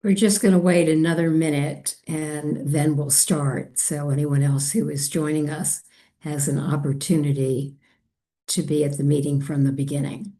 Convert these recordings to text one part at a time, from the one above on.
We're just going to wait another minute and then we'll start. So anyone else who is joining us has an opportunity to be at the meeting from the beginning.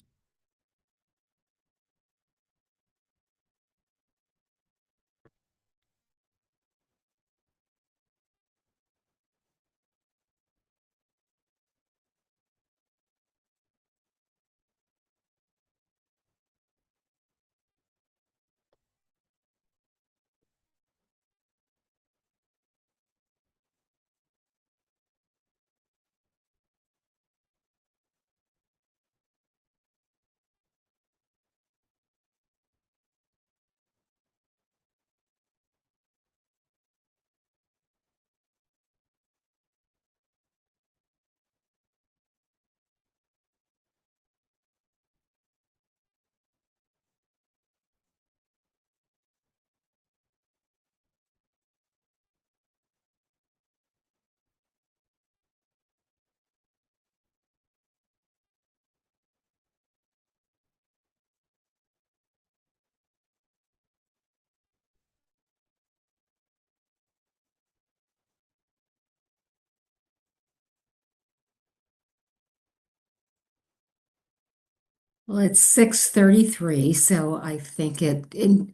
Well, it's 6:33, so I think in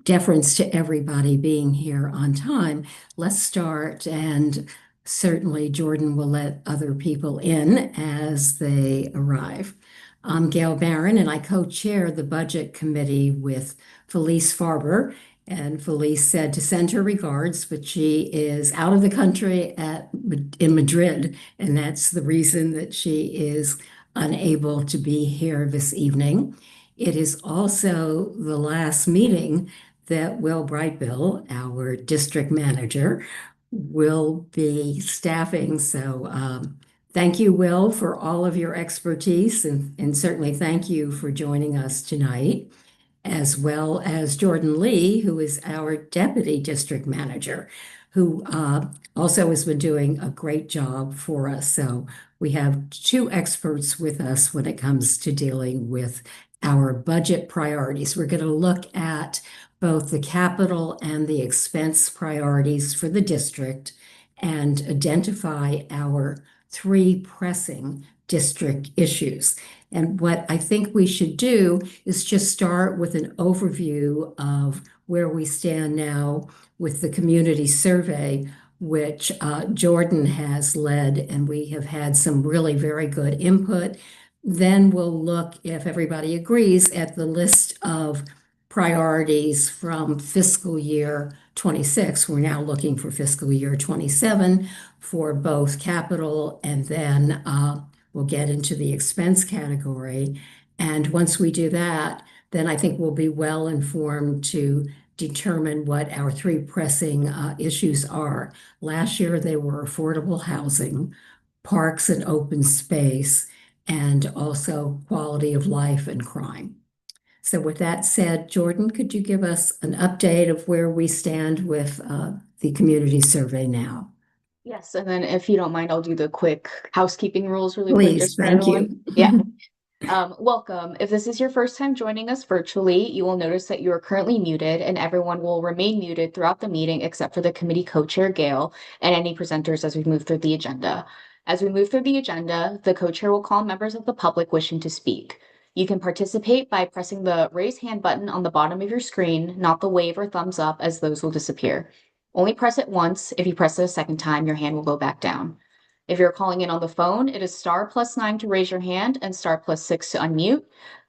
deference to everybody being here on time, let's start. And certainly Jordan will let other people in as they arrive. I'm Gail Barron, and I co-chair the Budget Committee with Felice Farber. And Felice said to send her regards, but she is out of the country in Madrid, and that's the reason that she is unable to be here this evening. It is also the last meeting that Will Brightbill, our district manager, will be staffing. So thank you, Will, for all of your expertise, and certainly thank you for joining us tonight, as well as Jordan Lee, who is our deputy district manager, who also has been doing a great job for us. So we have two experts with us when it comes to dealing with our budget priorities. We're going to look at both the capital and the expense priorities for the district and identify our three pressing district issues. And what I think we should do is just start with an overview of where we stand now with the community survey, which Jordan has led, and we have had some really very good input. Then we'll look, if everybody agrees, at the list of priorities from fiscal year 26. We're now looking for fiscal year 27 for both capital, and then we'll get into the expense category. And once we do that, then I think we'll be well informed to determine what our three pressing issues are. Last year, they were affordable housing, parks and open space, and also quality of life and crime. So with that said, Jordan, could you give us an update of where we stand with the community survey now? Yes, and then if you don't mind, I'll do the quick housekeeping rules really quick Please, just for thank everyone. you. Yeah. Welcome. If this is your first time joining us virtually, you will notice that you are currently muted and everyone will remain muted throughout the meeting except for the committee co-chair, Gail, and any presenters as we move through the agenda. As we move through the agenda, the co-chair will call members of the public wishing to speak. You can participate by pressing the raise hand button on the bottom of your screen, not the wave or thumbs up, as those will disappear. Only press it once. If you press it a second time, your hand will go back down. If you're calling in on the phone, it is *+9 to raise your hand and *+6 to unmute.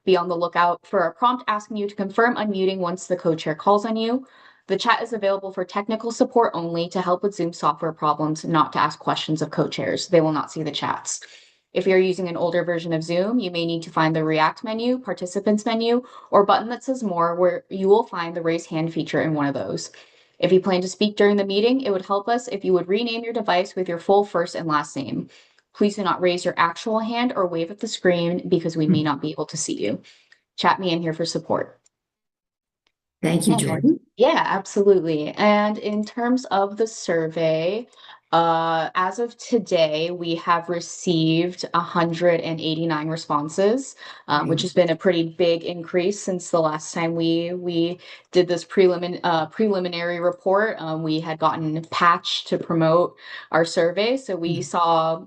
Be on the lookout for a prompt asking you to confirm unmuting once the co-chair calls on you. The chat is available for technical support only, to help with Zoom software problems, not to ask questions of co-chairs. They will not see the chats. If you're using an older version of Zoom, you may need to find the React menu, Participants menu, or button that says More, where you will find the raise hand feature in one of those. If you plan to speak during the meeting, it would help us if you would rename your device with your full first and last name. Please do not raise your actual hand or wave at the screen because we may not be able to see you. Chat me in here for support. Thank you, Jordan. Yeah, absolutely. And in terms of the survey, As of today, we have received 189 responses, which Great. has been a pretty big increase since the last time we did this preliminary report. We had gotten patched to promote our survey, so we saw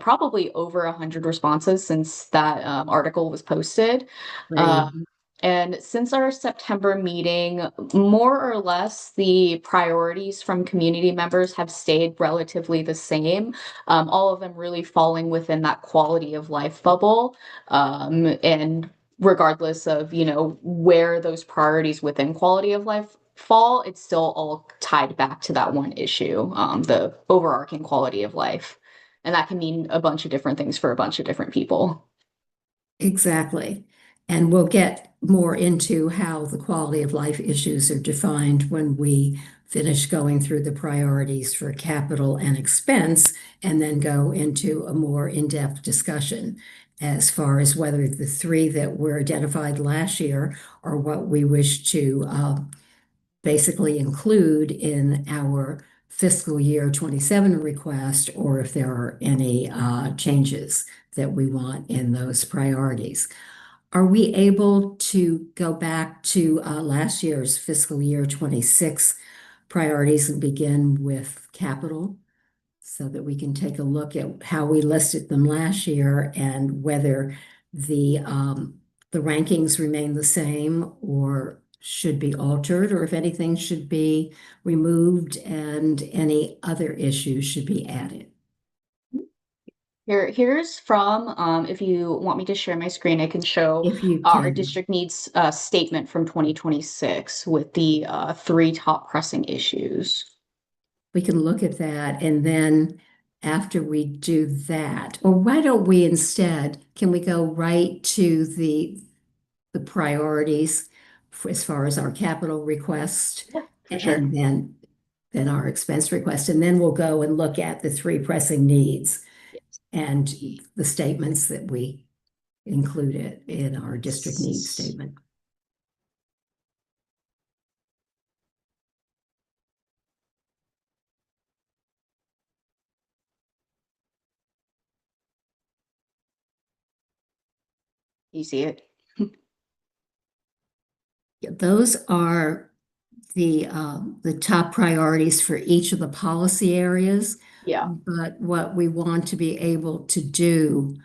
probably over 100 responses since that article was posted. Great. Um, and since our September meeting, more or less the priorities from community members have stayed relatively the same. All of them really falling within that quality of life bubble. And regardless of, where those priorities within quality of life fall, it's still all tied back to that one issue, the overarching quality of life. And that can mean a bunch of different things for a bunch of different people. Exactly. And we'll get more into how the quality of life issues are defined when we finish going through the priorities for capital and expense, and then go into a more in-depth discussion as far as whether the three that were identified last year are what we wish to basically include in our fiscal year 27 request, or if there are any changes that we want in those priorities. Are we able to go back to last year's fiscal year 26 priorities and begin with capital so that we can take a look at how we listed them last year and whether the rankings remain the same or should be altered, or if anything should be removed and any other issues should be added? Here's from, if you want me to share my screen, I can show If you our can, district needs statement from 2026 with the three top pressing issues. we can look at that, and then after we do that, or why don't we instead, can we go right to the priorities as far as our capital request, Yeah, for sure. and then our expense request, and then we'll go and look at the three pressing needs and the statements that we included in our district needs Yes. statement. You see it? Those are the top priorities for each of the policy areas. Yeah. But what we want to be able to do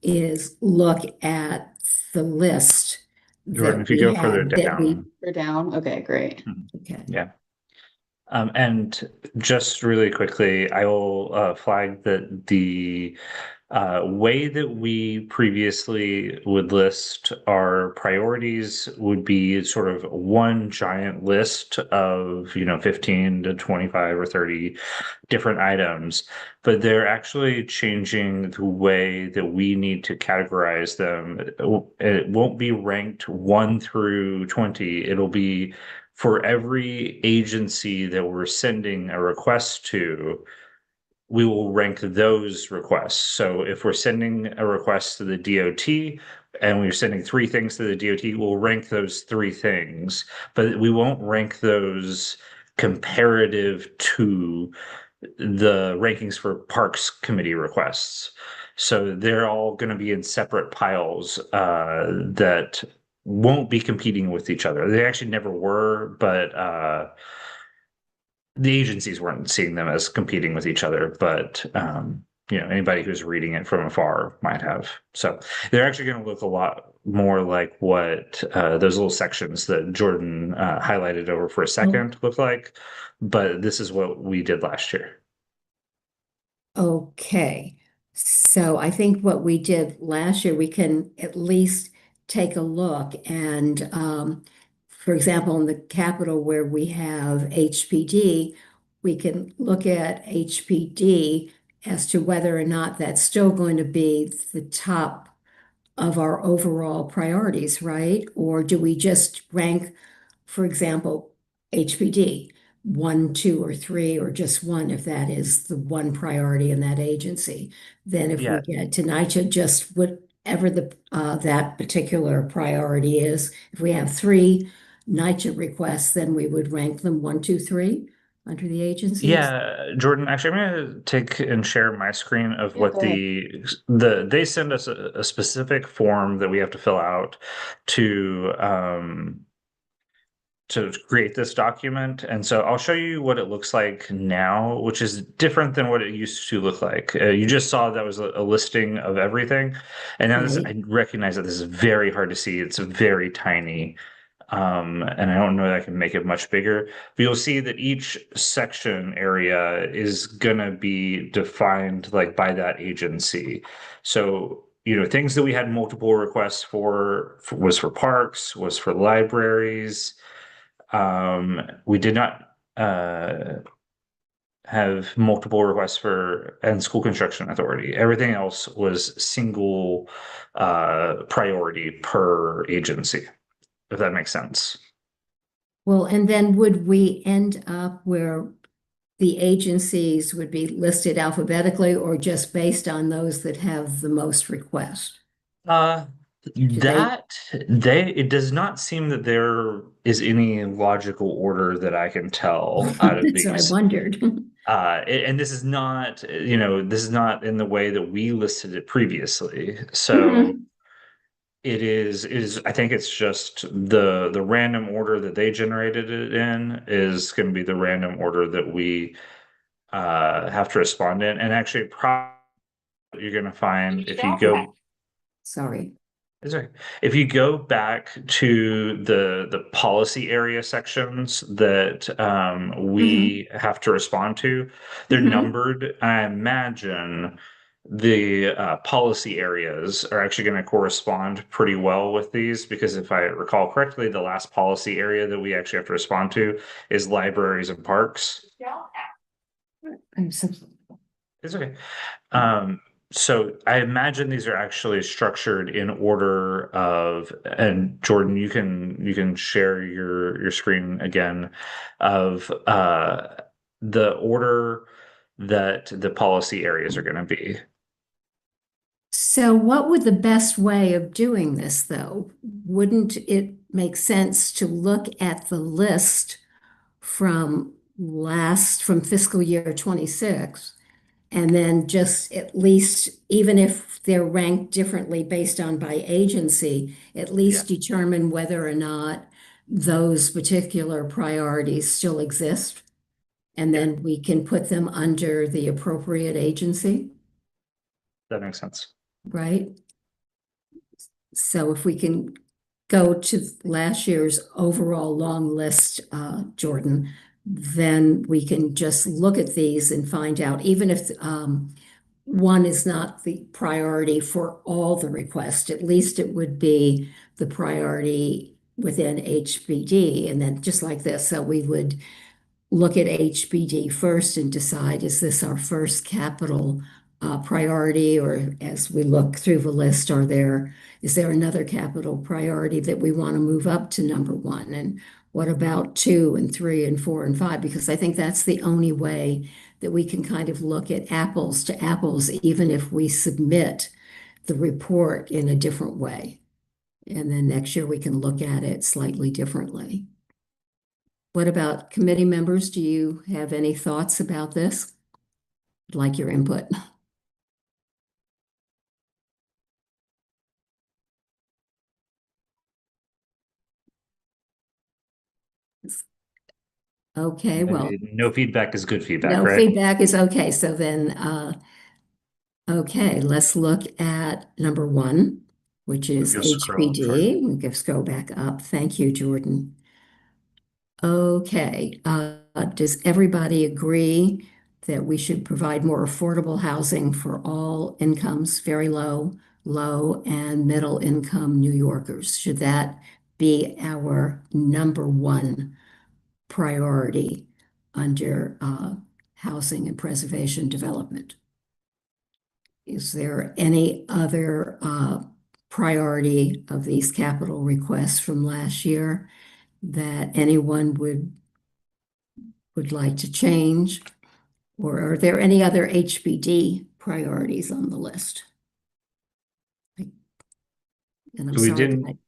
is look at the list Jordan, that if you we go further had, that we, down. We're down. Okay, great. Mhm. okay. Yeah. And just really quickly, I will flag that the way that we previously would list our priorities would be sort of one giant list of, 15 to 25 or 30 different items, but they're actually changing the way that we need to categorize them. It won't be ranked 1 through 20. It'll be for every agency that we're sending a request to, we will rank those requests. So if we're sending a request to the DOT and we're sending three things to the DOT, we'll rank those three things, but we won't rank those comparative to the rankings for Parks Committee requests. So they're all going to be in separate piles that won't be competing with each other. They actually never were, but the agencies weren't seeing them as competing with each other. But anybody who's reading it from afar might have. So they're actually going to look a lot more like what those little sections that Jordan highlighted over for a second look like. But this is what we did last year. Okay, so I think what we did last year, we can at least take a look and, for example, in the capital where we have HPD, we can look at HPD as to whether or not that's still going to be the top of our overall priorities, right? Or do we just rank, for example, HPD, one, two, or three, or just one, if that is the one priority in that agency? Then if we Yeah, get to NYCHA, just whatever that particular priority is, if we have three NYCHA requests, then we would rank them one, two, three. under the agencies? Yeah, Jordan, actually, I'm going to take and share my screen of Yeah, what go ahead. they send us a specific form that we have to fill out to to create this document. And so I'll show you what it looks like now, which is different than what it used to look like. You just saw that was a listing of everything. And now Right. I recognize that this is very hard to see. It's very tiny. And I don't know that I can make it much bigger, but you'll see that each section area is gonna be defined like by that agency. So, things that we had multiple requests for was for parks, was for libraries. We did not have multiple requests for and school construction authority. Everything else was single priority per agency, if that makes sense. Well, and then would we end up where the agencies would be listed alphabetically or just based on those that have the most requests? Uh, Do they? it does not seem that there is any logical order that I can tell out of So I these. wondered. And this is not, this is not in the way that we listed it previously. So Mhm. I think it's just the random order that they generated it in is going to be the random order that we have to respond in. And actually, probably what you're going to find if you go Sorry. Is there, if you go back to the policy area sections that Mhm. we have to respond to, they're Mhm. numbered. I imagine the policy areas are actually going to correspond pretty well with these because if I recall correctly, the last policy area that we actually have to respond to is libraries and parks. I'm so, It's okay. Um, so I imagine these are actually structured in order of, and Jordan, you can share your screen again of the order that the policy areas are going to be. so what would the best way of doing this, though? Wouldn't it make sense to look at the list from fiscal year 26 and then just at least, even if they're ranked differently based on by agency, at Yeah, least determine whether or not those particular priorities still exist? And yeah, then we can put them under the appropriate agency, that makes sense. right? So if we can go to last year's overall long list, Jordan, then we can just look at these and find out, even if one is not the priority for all the requests, at least it would be the priority within HBD. And then just like this, so we would look at HBD first and decide, is this our first capital priority? Or as we look through the list, is there another capital priority that we want to move up to number one? And what about two and three and four and five? Because I think that's the only way that we can kind of look at apples to apples, even if we submit the report in a different way. And then next year we can look at it slightly differently. What about committee members? Do you have any thoughts about this? I'd like your input. Okay, well, No feedback is good feedback, no right? feedback is okay. So then, okay, let's look at number one, which is You'll scroll up, Jordan. HBD. We can go back up. Thank you, Jordan. Okay, does everybody agree that we should provide more affordable housing for all incomes, very low, low, and middle income New Yorkers? Should that be our number one priority under housing and preservation development? Is there any other priority of these capital requests from last year that anyone would like to change? Or are there any other HBD priorities on the list? And I'm So we sorry, didn't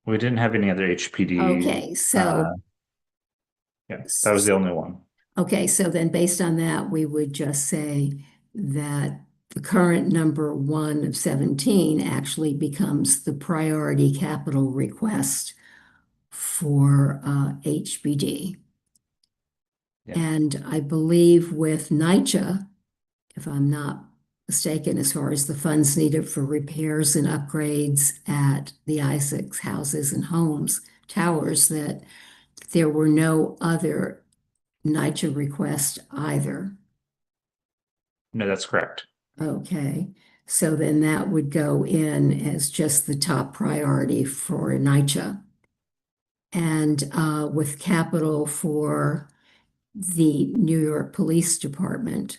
we didn't have any other HPD. okay, Yeah, that was the only one. Okay, so then based on that, we would just say that the current number 1 of 17 actually becomes the priority capital request for HBD. Yeah. And I believe with NYCHA, if I'm not mistaken, as far as the funds needed for repairs and upgrades at the Isaacs houses and homes, towers, that there were no other NYCHA requests either. No, that's correct. Okay, so then that would go in as just the top priority for NYCHA. And with capital for the New York Police Department,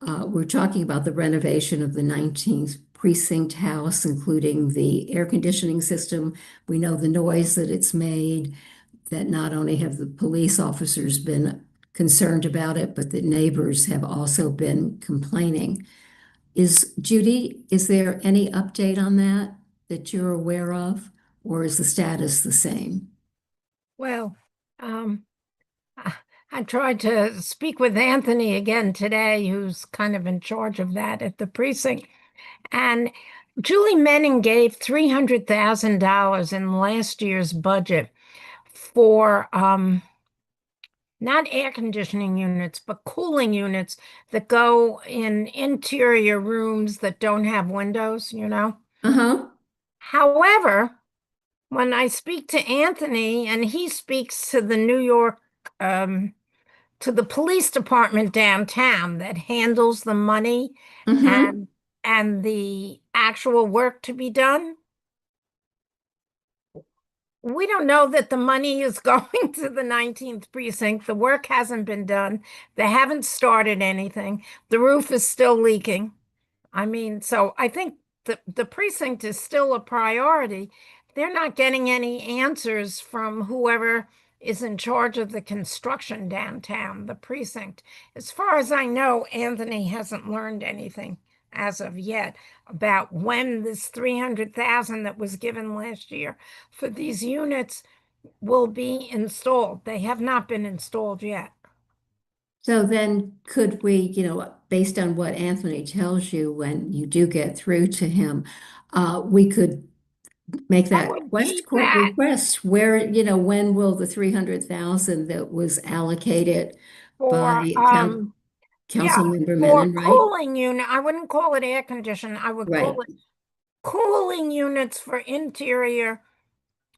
we're talking about the renovation of the 19th precinct house, including the air conditioning system. We know the noise that it's made, that not only have the police officers been concerned about it, but the neighbors have also been complaining. Judy, is there any update on that that you're aware of, or is the status the same? Well, um, I I tried to speak with Anthony again today, who's kind of in charge of that at the precinct. And Julie Menning gave $300,000 in last year's budget for not air conditioning units, but cooling units that go in interior rooms that don't have windows, you know. Uh-huh. However, when I speak to Anthony and he speaks to the New York, to the police department downtown that handles the money Mm-hmm. and the actual work to be done, we don't know that the money is going to the 19th precinct. The work hasn't been done. They haven't started anything. The roof is still leaking. I mean, so I think the precinct is still a priority. They're not getting any answers from whoever is in charge of the construction downtown, the precinct. As far as I know, Anthony hasn't learned anything as of yet about when this 300,000 that was given last year for these units will be installed. They have not been installed yet. So then could we, based on what Anthony tells you when you do get through to him, we could make I that would keep court that request where, when will the 300,000 that was allocated for by yeah, Councilmember for Menon, right? cooling unit. I wouldn't call it air condition. I would call Right. it cooling units for interior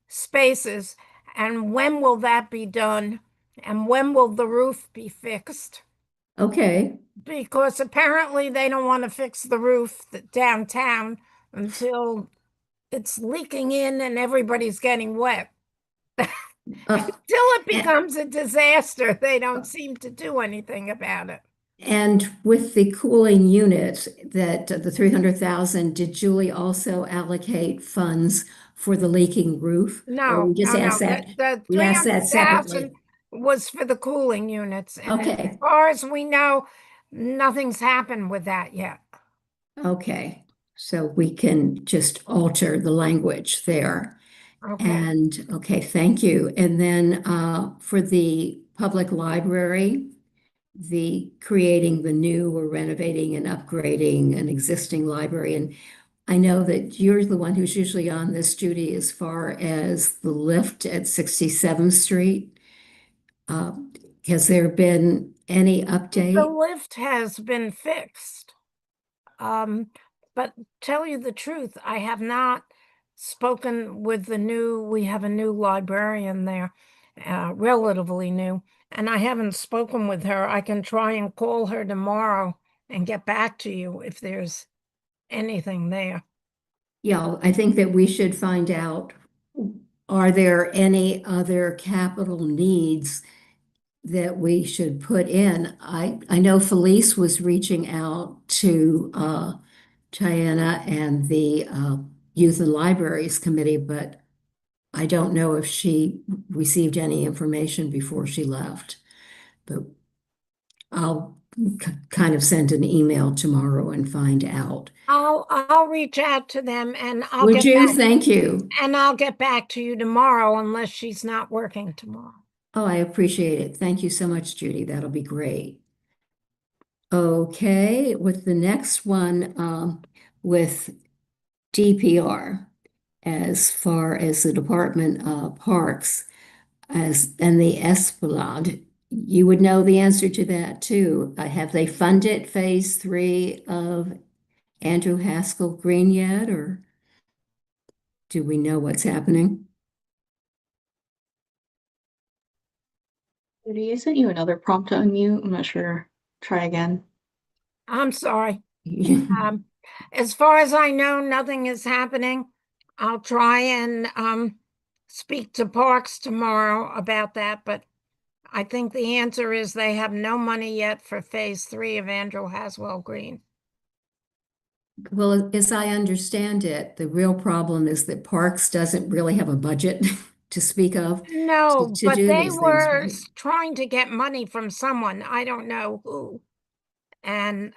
spaces. And when will that be done? And when will the roof be fixed? Okay. Because apparently they don't want to fix the roof downtown until it's leaking in and everybody's getting wet. Uh, Until it a- becomes a disaster, they don't seem to do anything about it. and with the cooling unit that the 300,000, did Julie also allocate funds for the leaking roof? Or No, we just no, asked no. that, The we asked that 300,000 separately? was for the cooling units. And as Okay. far as we know, nothing's happened with that yet. Okay. So we can just alter the language there. Okay. And okay, thank you. And then for the public library, the creating the new or renovating and upgrading an existing library. And I know that you're the one who's usually on this, Judy, as far as the lift at 67th Street. Uh, has there been any The update? lift has been fixed. But tell you the truth, I have not spoken with we have a new librarian there, relatively new, and I haven't spoken with her. I can try and call her tomorrow and get back to you if there's anything there. Yeah, I think that we should find out, are there any other capital needs that we should put in? I know Felice was reaching out to Diana and the Youth and Libraries Committee, but I don't know if she received any information before she left. But I'll kind of send an email tomorrow and find out. I'll reach out to them and I'll Would get you? back Thank you. and I'll get back to you tomorrow unless she's not working tomorrow. Oh, I appreciate it. Thank you so much, Judy. That'll be great. Okay, with the next one, with DPR, as far as the Department of Parks and the Esplanade, you would know the answer to that too. Have they funded phase 3 of Andrew Haskell Green yet, or do we know what's happening? Judy, I sent you another prompt to unmute. I'm not sure. Try again. I'm sorry. As far as I know, nothing is happening. I'll try and speak to Parks tomorrow about that, but I think the answer is they have no money yet for phase 3 of Andrew Haswell Green. Well, as I understand it, the real problem is that Parks doesn't really have a budget to speak of No, to but do they these things, were right? trying to get money from someone. I don't know who. And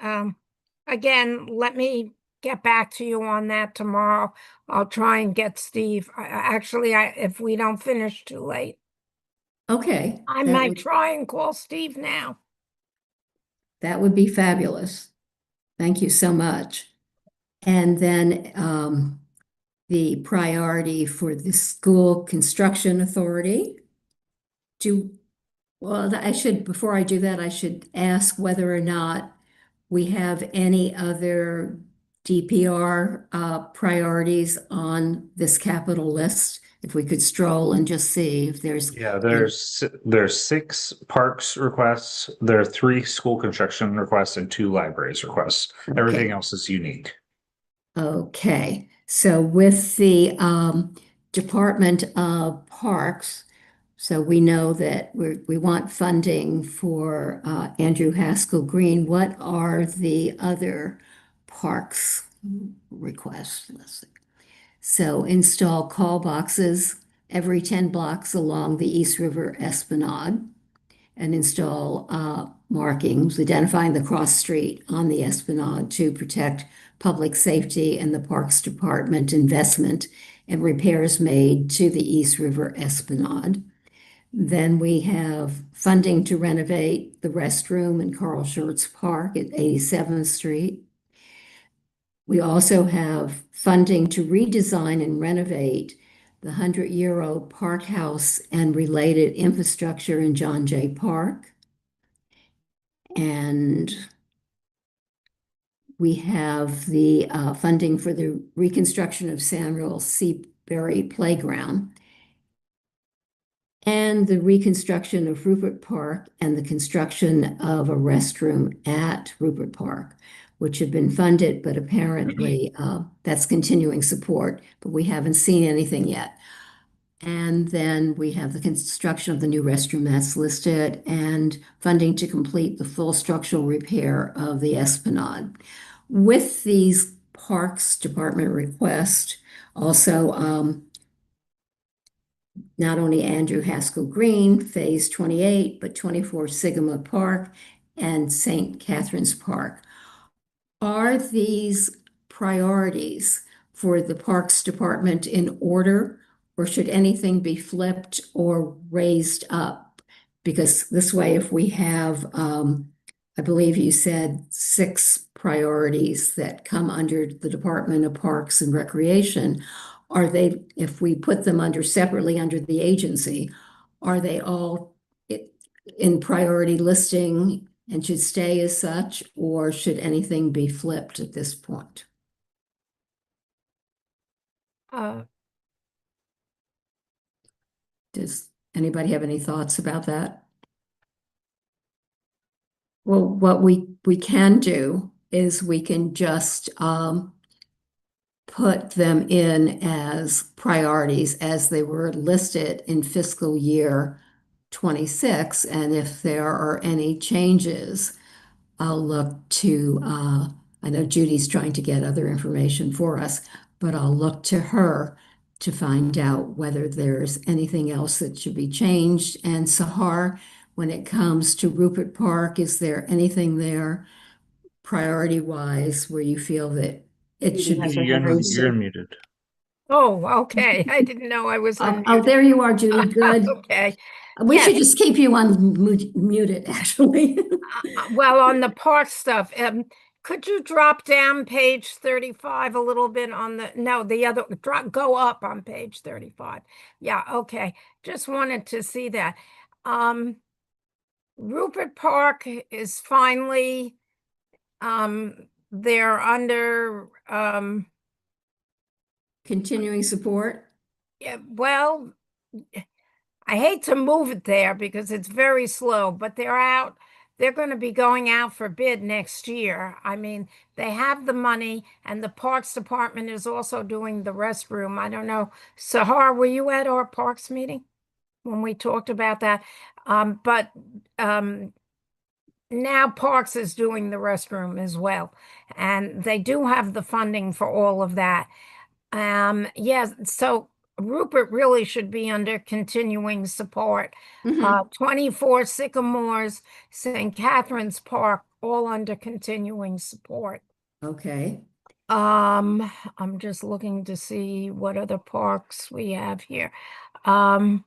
again, let me get back to you on that tomorrow. I'll try and get Steve. Actually, if we don't finish too late, Okay, I might try and call Steve now. that would be fabulous. Thank you so much. And then the priority for the school construction authority. Well, I should, before I do that, I should ask whether or not we have any other DPR priorities on this capital list. If we could stroll and just see if there's. Yeah, there's 6 parks requests, there are 3 school construction requests, and 2 libraries requests. Everything Okay. else is unique. Okay, so with the Department of Parks, so we know that we want funding for Andrew Haskell Green. What are the other parks requests? Let's see. So install call boxes every 10 blocks along the East River Esplanade and install markings identifying the cross street on the Esplanade to protect public safety and the Parks Department investment and repairs made to the East River Esplanade. Then we have funding to renovate the restroom in Carl Schurz Park at 87th Street. We also have funding to redesign and renovate the 100-year-old Park House and related infrastructure in John Jay Park. And we have the funding for the reconstruction of Samuel C. Berry Playground and the reconstruction of Rupert Park and the construction of a restroom at Rupert Park, which have been funded, but apparently that's continuing support, but we haven't seen anything yet. And then we have the construction of the new restroom that's listed and funding to complete the full structural repair of the Esplanade. With these Parks Department requests, also not only Andrew Haskell Green, Phase 28, but 24 Sigma Park and St. Catherine's Park. Are these priorities for the Parks Department in order, or should anything be flipped or raised up? Because this way, if we have, I believe you said 6 priorities that come under the Department of Parks and Recreation, are they, if we put them under separately under the agency, are they all in priority listing and should stay as such, or should anything be flipped at this point? Does anybody have any thoughts about that? Well, what we can do is we can just put them in as priorities as they were listed in fiscal year 26. And if there are any changes, I'll look to, I know Judy's trying to get other information for us, but I'll look to her to find out whether there's anything else that should be changed. And Sahar, when it comes to Rupert Park, is there anything there priority-wise where you feel that it Judy should has be her hand raised. You're unmuted. Oh, okay. I didn't know I was Oh, unmuted. there you are, Judy. Good. Okay. We Yes. should just keep you on muted, actually. Well, on the park stuff, could you drop down page 35 a little bit on the other, go up on page 35. Yeah, okay. Just wanted to see that. Rupert Park is finally, they're under, Continuing support. yeah, well, I hate to move it there because it's very slow, but they're going to be going out for bid next year. I mean, they have the money and the Parks Department is also doing the restroom. I don't know. Sahar, were you at our Parks meeting when we talked about that? But now Parks is doing the restroom as well. And they do have the funding for all of that. Yes, so Rupert really should be under continuing support. Mhm. 24 Sycamores, St. Catherine's Park, all under continuing support. Okay. I'm just looking to see what other parks we have here. Um,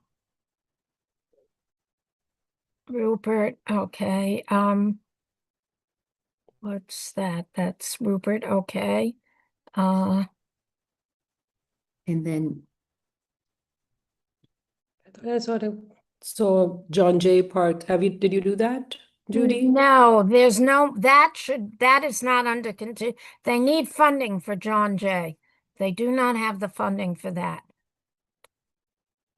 Rupert, okay. What's that? That's Rupert, okay. Uh, And then, So John Jay Park, did you do that, Judy? No, that is not under they need funding for John Jay. They do not have the funding for that.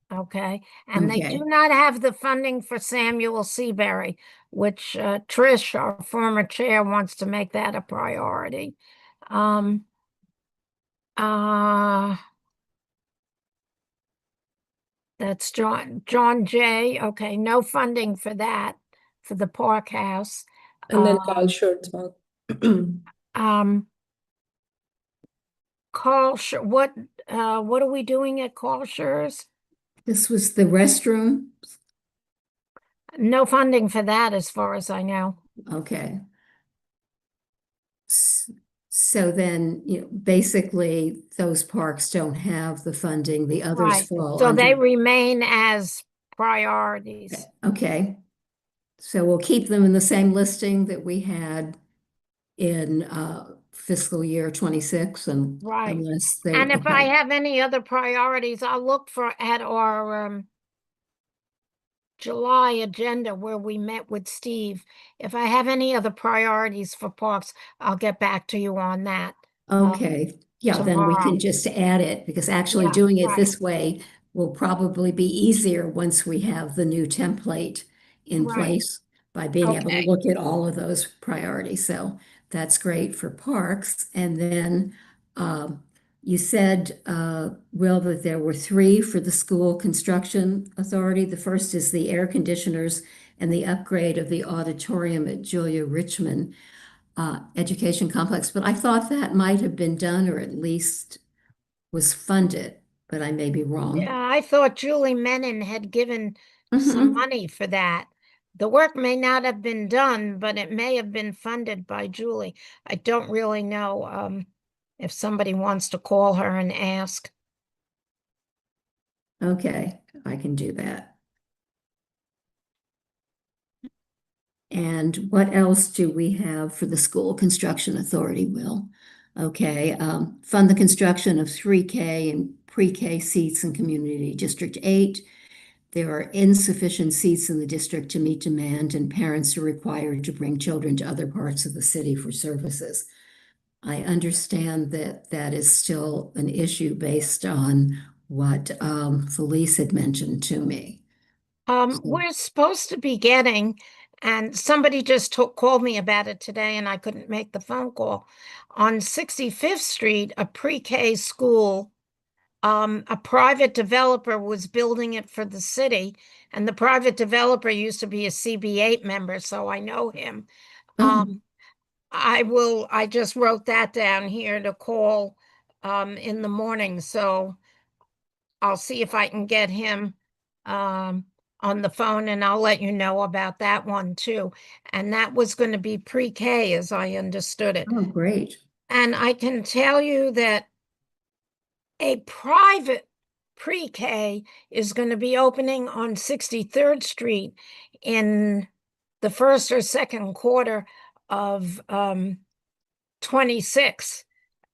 Okay, and they do okay. not have the funding for Samuel Seabury, which Trish, our former chair, wants to make that a priority. Um, uh, that's John Jay. Okay, no funding for that, for the park house. And then Carl Schurz Park. Um, what are we doing at Shores? This was the restroom. No funding for that as far as I know. Okay. So then, basically those parks don't have the funding, the others Right. fall So under. they remain as priorities. Okay. So we'll keep them in the same listing that we had in fiscal year 26 and Right. unless they, And if I okay. have any other priorities, I'll look at our July agenda where we met with Steve. If I have any other priorities for parks, I'll get back to you on that Okay, yeah, then we tomorrow. can just add it because actually Yeah, doing it right. this way will probably be easier once we have the new template in Right. place by being able to Okay. look at all of those priorities. So that's great for parks. And then you said, Will, that there were three for the school construction authority. The first is the air conditioners and the upgrade of the auditorium at Julia Richmond education complex, but I thought that might have been done or at least was funded, but I may be wrong. Yeah, I thought Julie Menon had given some Mhm. money for that. The work may not have been done, but it may have been funded by Julie. I don't really know if somebody wants to call her and ask. Okay, I can do that. And what else do we have for the school construction authority, Will? Okay, fund the construction of 3K and pre-K seats in Community District 8. There are insufficient seats in the district to meet demand, and parents are required to bring children to other parts of the city for services. I understand that that is still an issue based on what Felice had mentioned to me. So, We're supposed to be getting, and somebody just called me about it today, and I couldn't make the phone call. On 65th Street, a pre-K school, a private developer was building it for the city, and the private developer used to be a CB8 member, so I know him. oh, I just wrote that down here to call in the morning, so I'll see if I can get him on the phone and I'll let you know about that one too. And that was going to be pre-K as I understood it. oh, great. And I can tell you that a private pre-K is going to be opening on 63rd Street in the first or second quarter of 26.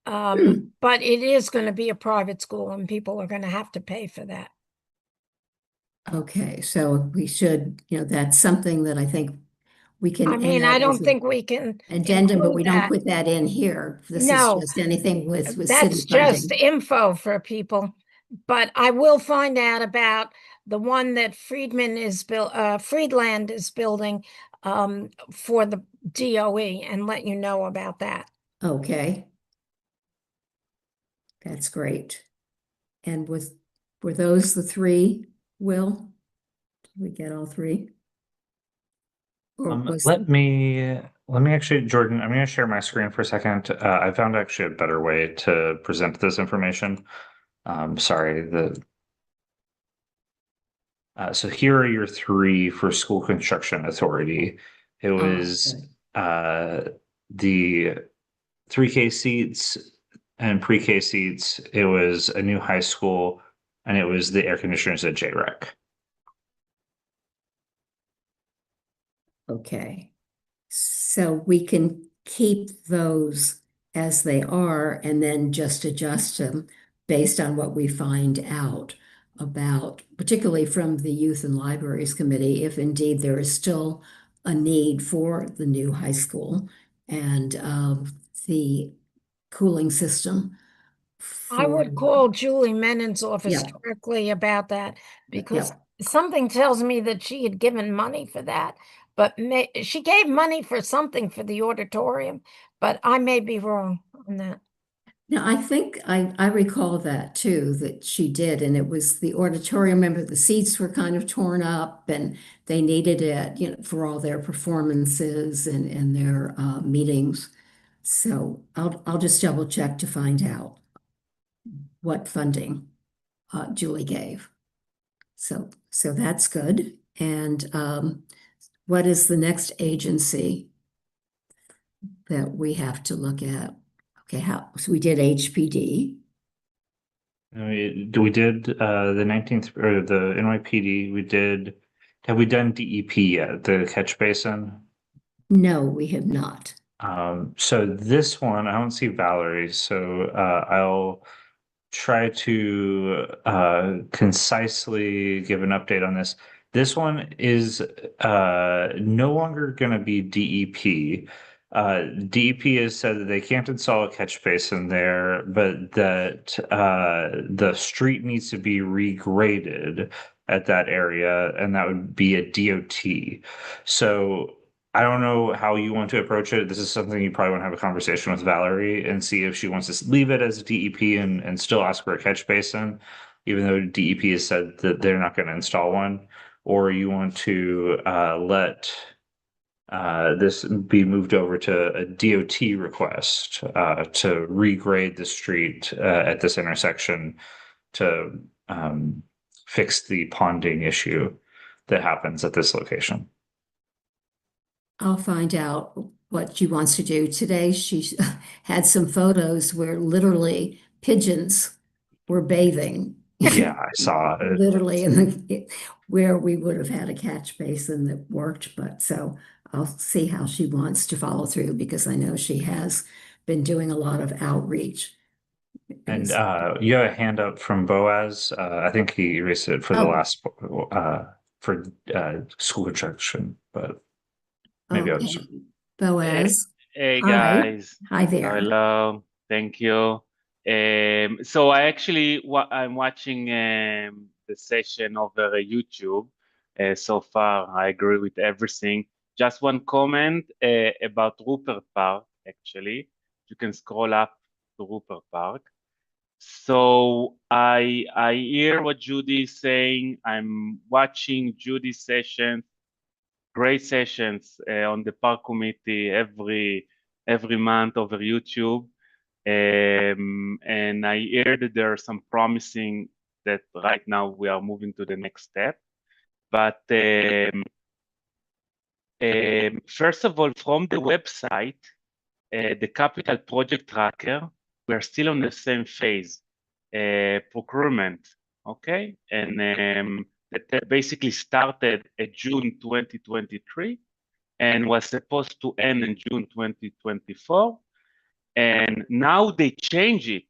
But it is going to be a private school and people are going to have to pay for that. Okay, so we should, that's something that I think we can I mean, I add as don't an think we can addendum, but we include don't that. put that in here. This is No, just anything with that's city just funding. info for people. But I will find out about the one that Friedland is building for the DOE and let you know about that. Okay. That's great. And were those the three, Will? Did we get all three? Or was Let me actually, Jordan, I'm going to share my screen for a second. I found actually a better way to present this information. Sorry, so here are your three for school construction authority. It was the 3K seats and pre-K seats. It was a new high school, and it was the air conditioners at JREC. Okay. So we can keep those as they are and then just adjust them based on what we find out about, particularly from the Youth and Libraries Committee, if indeed there is still a need for the new high school and the cooling system. I would call Julie Menon's office Yeah. directly about that because Yeah. something tells me that she had given money for that, but she gave money for something for the auditorium, but I may be wrong on that. Now, I think I recall that too, that she did, and it was the auditorium. Remember, the seats were kind of torn up and they needed it, for all their performances and their meetings. So I'll just double check to find out what funding Julie gave. So that's good. And what is the next agency that we have to look at? Okay, so we did HPD. We did the 19th or the NYPD. We did. Have we done DEP yet? The catch basin. No, we have not. So this one, I don't see Valerie, so I'll try to concisely give an update on this. This one is no longer going to be DEP. DEP has said that they can't install a catch basin there, but that the street needs to be regraded at that area, and that would be a DOT. So I don't know how you want to approach it. This is something you probably want to have a conversation with Valerie and see if she wants to leave it as DEP and still ask for a catch basin, even though DEP has said that they're not going to install one, or you want to let this be moved over to a DOT request to regrade the street at this intersection to fix the ponding issue that happens at this location. I'll find out what she wants to do. Today, she had some photos where literally pigeons were bathing. Yeah, I saw it. Literally in where we would have had a catch basin that worked, but so I'll see how she wants to follow through because I know she has been doing a lot of outreach. And you have a hand up from Boaz. I think he erased it for the last for school construction, but maybe I'll just. Boaz. Hey Hi. guys. Hi there. Hello. Thank you. So I actually I'm watching the session over YouTube. So far, I agree with everything. Just one comment about Rupert Park. Actually, you can scroll up to Rupert Park. So I hear what Judy is saying. I'm watching Judy's sessions. Great sessions on the park committee every month over YouTube. And I hear that there are some promising that right now we are moving to the next step. But first of all, from the website, the capital project tracker, we're still on the same phase. procurement, okay? And that basically started in June 2023 and was supposed to end in June 2024. And now they change it.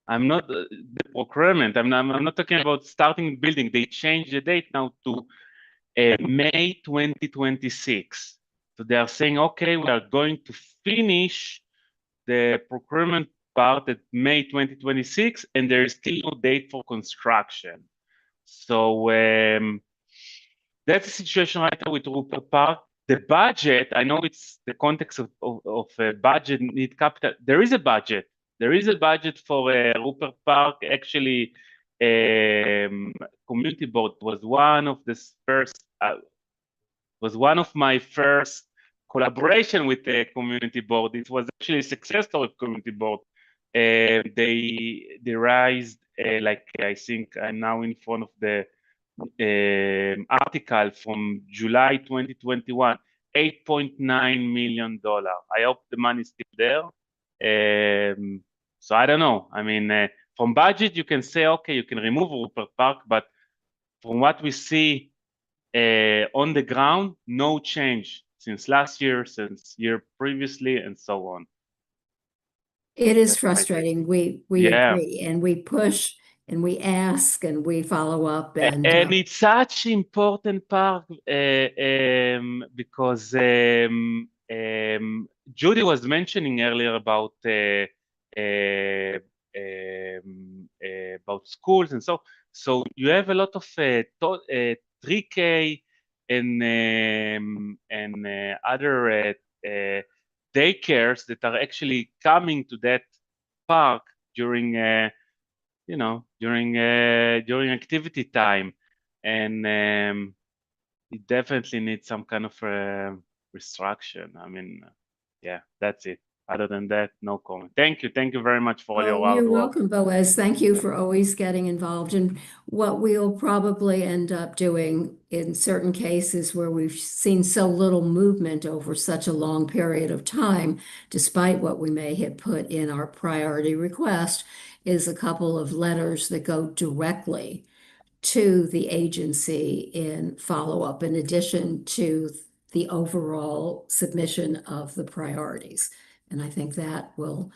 I'm not the procurement. I'm not talking about starting building. They changed the date now to May 2026. So they are saying, okay, we are going to finish the procurement part at May 2026, and there is still no date for construction. So that's the situation right now with Rupert Park. The budget, I know it's the context of budget need capital. There is a budget. There is a budget for Rupert Park. Actually, community board was one of the first, was one of my first collaboration with the community board. It was actually a success story of community board. They raised, like I think I'm now in front of the article from July 2021, $8.9 million. I hope the money is still there. So I don't know. I mean, from budget, you can say, okay, you can remove Rupert Park, but from what we see on the ground, no change since last year, since year previously, and so on. It is That's my take. frustrating. We Yeah. agree, and we push and we ask and we follow up, and it's such important part because Judy was mentioning earlier about schools, and so you have a lot of 3K and other daycares that are actually coming to that park during you know, during activity time, and it definitely needs some kind of restriction. I mean, yeah, that's it. Other than that, no comment. Thank you very much for all your hard you're work. welcome, Boaz. Thank you for always getting involved. And what we'll probably end up doing in certain cases where we've seen so little movement over such a long period of time, despite what we may have put in our priority request, is a couple of letters that go directly to the agency in follow-up, in addition to the overall submission of the priorities. And I think that will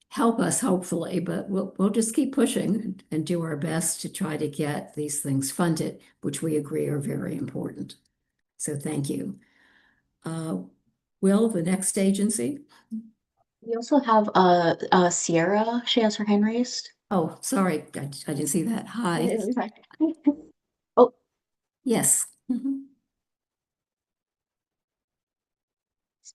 help us, hopefully, but we'll just keep pushing and do our best to try to get these things funded, which we agree are very important. So thank you. Will, the next agency? We also have Sierra. She has her hand raised. Oh, sorry, I didn't see that. Hi. Oh, Yes. Mhm.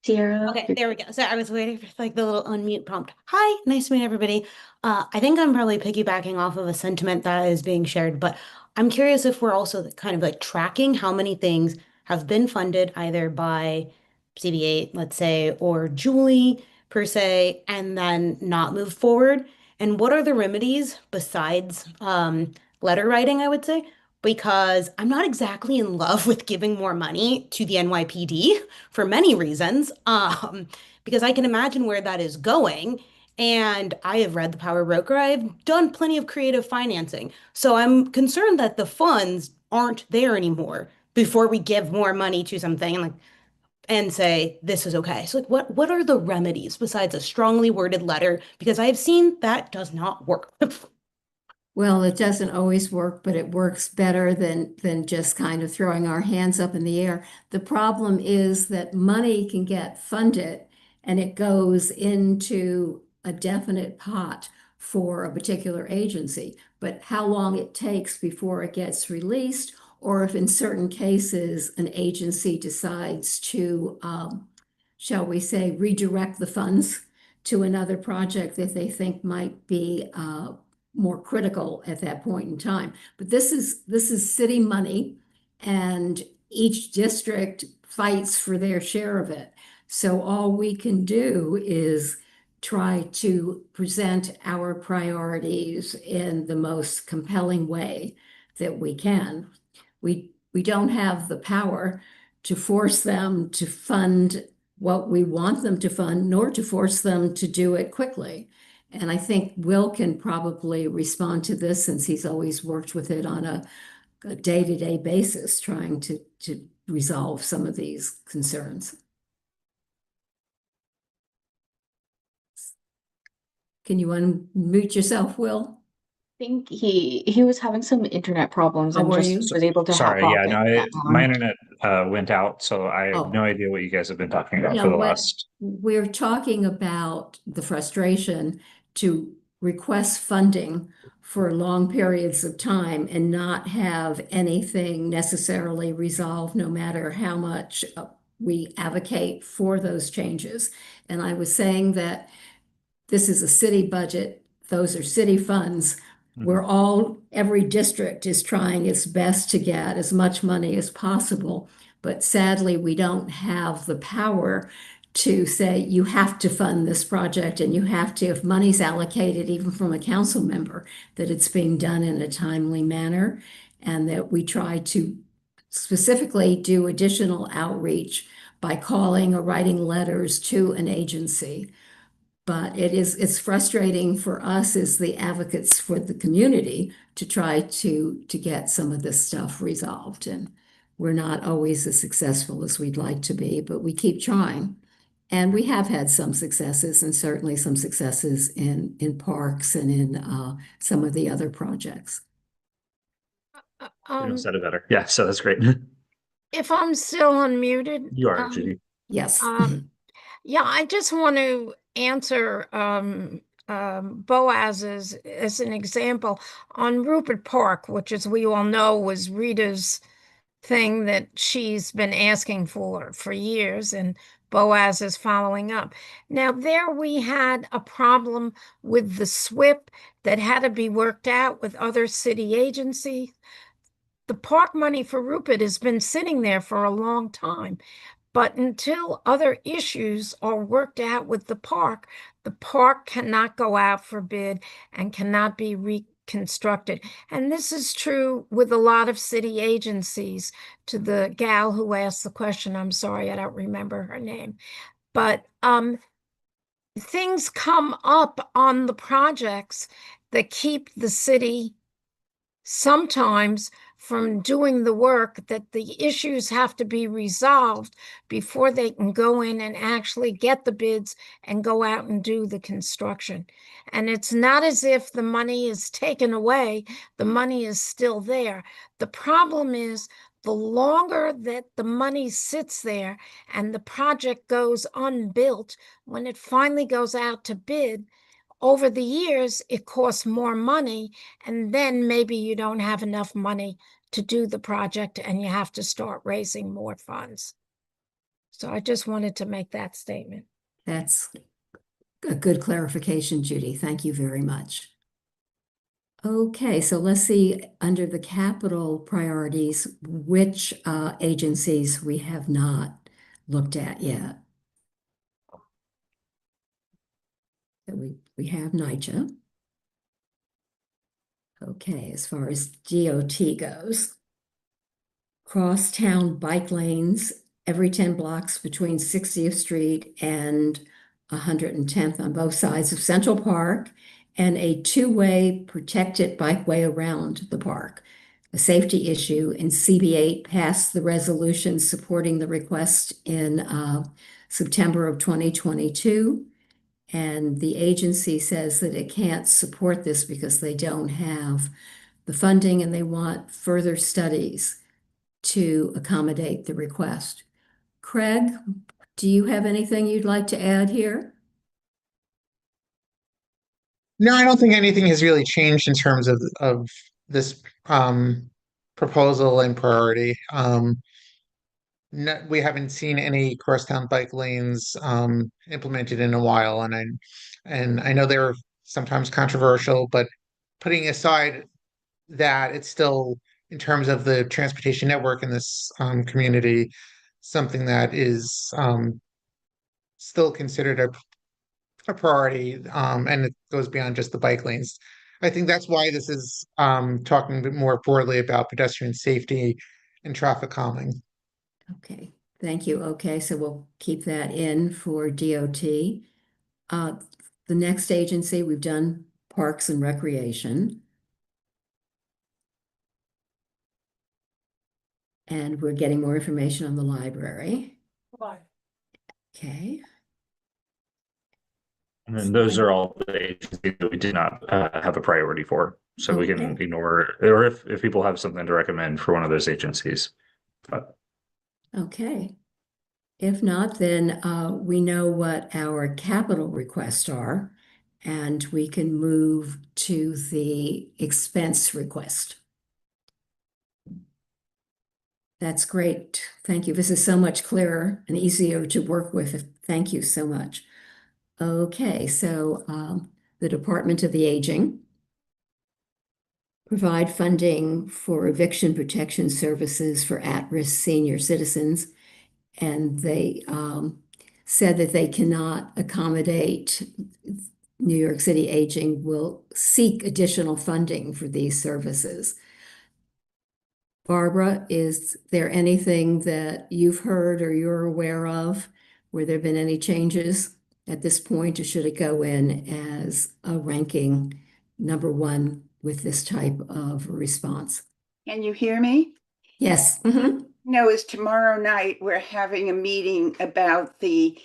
Sierra. Okay, there we go. So I was waiting for like the little unmute prompt. Hi, nice to meet everybody. I think I'm probably piggybacking off of a sentiment that is being shared, but I'm curious if we're also kind of like tracking how many things have been funded either by CB8, let's say, or Julie per se, and then not moved forward. And what are the remedies besides letter writing, I would say? Because I'm not exactly in love with giving more money to the NYPD for many reasons, because I can imagine where that is going. And I have read The Power Broker. I've done plenty of creative financing. So I'm concerned that the funds aren't there anymore before we give more money to something and say this is okay. So like what are the remedies besides a strongly worded letter? Because I have seen that does not work. Well, it doesn't always work, but it works better than just kind of throwing our hands up in the air. The problem is that money can get funded and it goes into a definite pot for a particular agency. But how long it takes before it gets released, or if in certain cases an agency decides to, shall we say, redirect the funds to another project that they think might be more critical at that point in time. But this is city money, and each district fights for their share of it. So all we can do is try to present our priorities in the most compelling way that we can. We don't have the power to force them to fund what we want them to fund, nor to force them to do it quickly. And I think Will can probably respond to this since he's always worked with it on a day-to-day basis, trying to resolve some of these concerns. Can you unmute yourself, Will? I think he was having some internet problems Oh, and were just you? was able to hop Sorry, off yeah, it. no, my internet went out, so I have Oh. no idea what you guys have been talking about You for know the what? last. We're talking about the frustration to request funding for long periods of time and not have anything necessarily resolved, no matter how much we advocate for those changes. And I was saying that this is a city budget, those are city funds. Every district is trying its best to get as much money as possible. But sadly, we don't have the power to say you have to fund this project and you have to, if money's allocated, even from a council member, that it's being done in a timely manner and that we try to specifically do additional outreach by calling or writing letters to an agency. But it's frustrating for us as the advocates for the community to try to get some of this stuff resolved. And we're not always as successful as we'd like to be, but we keep trying. And we have had some successes and certainly some successes in parks and in some of the other projects. Said it better. Yeah, so that's great. If I'm still unmuted, You are, Judy. Yes. yeah, I just want to answer Boaz's as an example on Rupert Park, which, as we all know, was Rita's thing that she's been asking for years, and Boaz is following up. Now, there we had a problem with the SWIP that had to be worked out with other city agencies. The park money for Rupert has been sitting there for a long time. But until other issues are worked out with the park cannot go out for bid and cannot be reconstructed. And this is true with a lot of city agencies. To the gal who asked the question, I'm sorry, I don't remember her name. But things come up on the projects that keep the city sometimes from doing the work, that the issues have to be resolved before they can go in and actually get the bids and go out and do the construction. And it's not as if the money is taken away, the money is still there. The problem is the longer that the money sits there and the project goes unbuilt, when it finally goes out to bid, over the years, it costs more money, and then maybe you don't have enough money to do the project and you have to start raising more funds. So I just wanted to make that statement. That's a good clarification, Judy. Thank you very much. Okay, so let's see, under the capital priorities, which agencies we have not looked at yet. So we have NYCHA. Okay, as far as DOT goes, crosstown bike lanes every 10 blocks between 60th Street and 110th on both sides of Central Park, and a two-way protected bikeway around the park. A safety issue, and CB8 passed the resolution supporting the request in September of 2022. And the agency says that it can't support this because they don't have the funding and they want further studies to accommodate the request. Craig, do you have anything you'd like to add here? No, I don't think anything has really changed in terms of this proposal and priority. No, we haven't seen any crosstown bike lanes implemented in a while, and I know they're sometimes controversial, but putting aside that, it's still, in terms of the transportation network in this community, something that is still considered a priority, and it goes beyond just the bike lanes. I think that's why this is talking a bit more broadly about pedestrian safety and traffic calming. Okay, thank you. Okay, so we'll keep that in for DOT. the next agency, we've done Parks and Recreation. And we're getting more information on the library. Okay. And then those are all the agencies that we did not have a priority for. So we can Okay. ignore, or if people have something to recommend for one of those agencies. But Okay. If not, then we know what our capital requests are, and we can move to the expense request. That's great. Thank you. This is so much clearer and easier to work with. Thank you so much. Okay, so the Department of the Aging provide funding for eviction protection services for at-risk senior citizens. And they said that they cannot accommodate New York City Aging will seek additional funding for these services. Barbara, is there anything that you've heard or you're aware of where there have been any changes at this point, or should it go in as a ranking #1 with this type of response? Can you hear me? Yes. Mhm. No, is tomorrow night we're having a meeting about the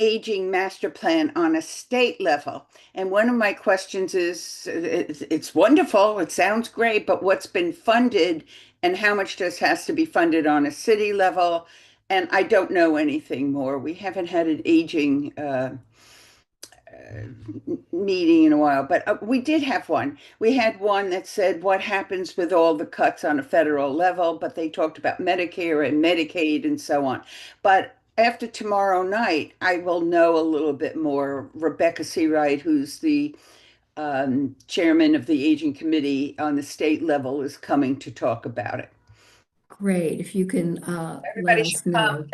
aging master plan on a state level. And one of my questions is, it's wonderful, it sounds great, but what's been funded and how much just has to be funded on a city level? And I don't know anything more. We haven't had an aging meeting in a while, but we did have one. We had one that said what happens with all the cuts on a federal level, but they talked about Medicare and Medicaid and so on. But after tomorrow night, I will know a little bit more. Rebecca Seawright, who's the chairman of the aging committee on the state level, is coming to talk about it. Great. If you can let Everybody us should come. know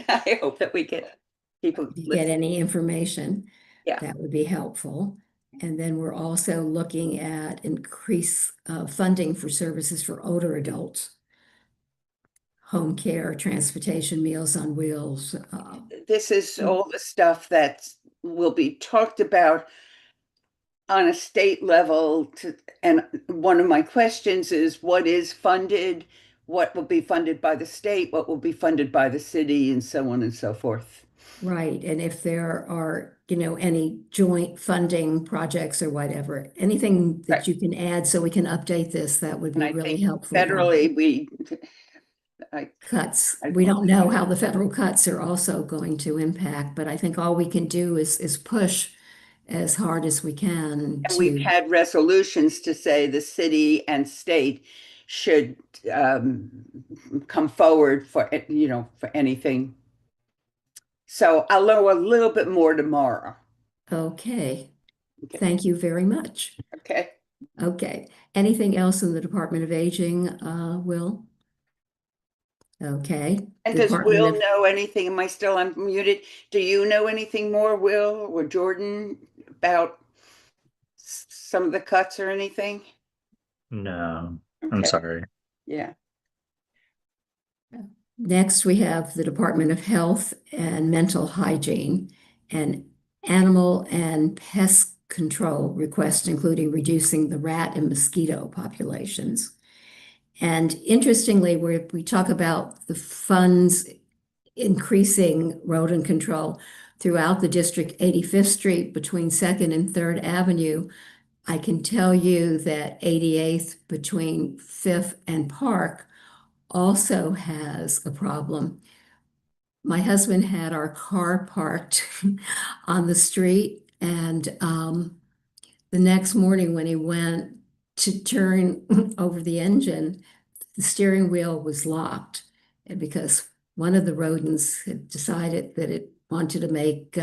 I hope that we get people if you get listen. any information, Yeah. that would be helpful. And then we're also looking at increase funding for services for older adults, home care, transportation, Meals on Wheels. This is all the stuff that will be talked about on a state level and one of my questions is what is funded, what will be funded by the state, what will be funded by the city, and so on and so forth. Right. And if there are, any joint funding projects or whatever, anything that Right. you can add so we can update this, that would And be I really think helpful. federally, Cuts. We don't know how the federal cuts are also going to impact, but I think all we can do is push as hard as we can and we've to, had resolutions to say the city and state should come forward for anything. So I'll know a little bit more tomorrow. okay. Okay. Thank you very much. Okay. Okay. Anything else in the Department of Aging, Will? Okay. And The does Department Will of- know anything? Am I still unmuted? Do you know anything more, Will or Jordan, about some of the cuts or anything? no, I'm Okay. sorry. Yeah. Next, we have the Department of Health and Mental Hygiene and Animal and Pest Control requests, including reducing the rat and mosquito populations. And interestingly, we talk about the funds increasing rodent control throughout the district, 85th Street between 2nd and 3rd Avenue. I can tell you that 88th between 5th and Park also has a problem. My husband had our car parked on the street, and the next morning when he went to turn over the engine, the steering wheel was locked, and because one of the rodents had decided that it wanted to make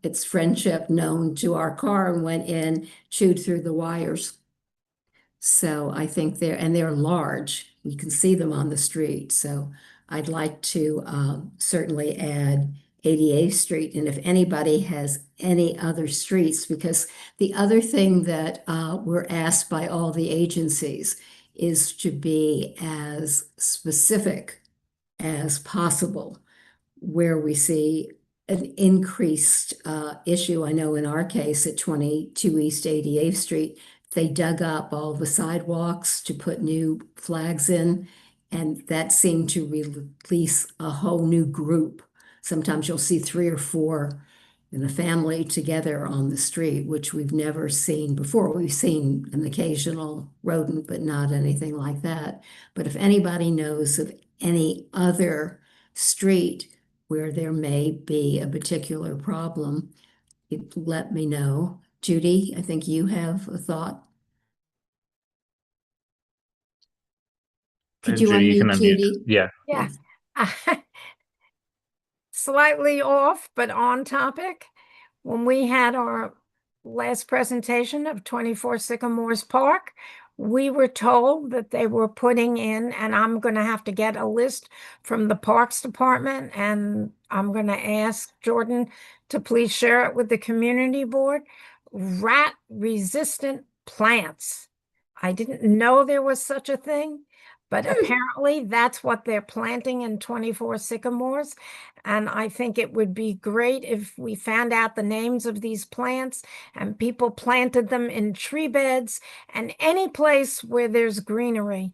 its friendship known to our car and went in, chewed through the wires. So I think they're large. You can see them on the street. So I'd like to certainly add 88th Street. And if anybody has any other streets, because the other thing that we're asked by all the agencies is to be as specific as possible where we see an increased issue. I know in our case at 22 East 88th Street, they dug up all the sidewalks to put new flags in, and that seemed to release a whole new group. Sometimes you'll see 3 or 4 in a family together on the street, which we've never seen before. We've seen an occasional rodent, but not anything like that. But if anybody knows of any other street where there may be a particular problem, let me know. Judy, I think you have a thought. Could you Judy, you can unmute, unmute. Judy? Yeah. Yeah. Slightly off, but on topic. When we had our last presentation of 24 Sycamores Park, we were told that they were putting in, and I'm going to have to get a list from the Parks Department, and I'm going to ask Jordan to please share it with the community board, rat-resistant plants. I didn't know there was such a thing, but apparently that's what they're planting in 24 Sycamores. And I think it would be great if we found out the names of these plants and people planted them in tree beds and any place where there's greenery.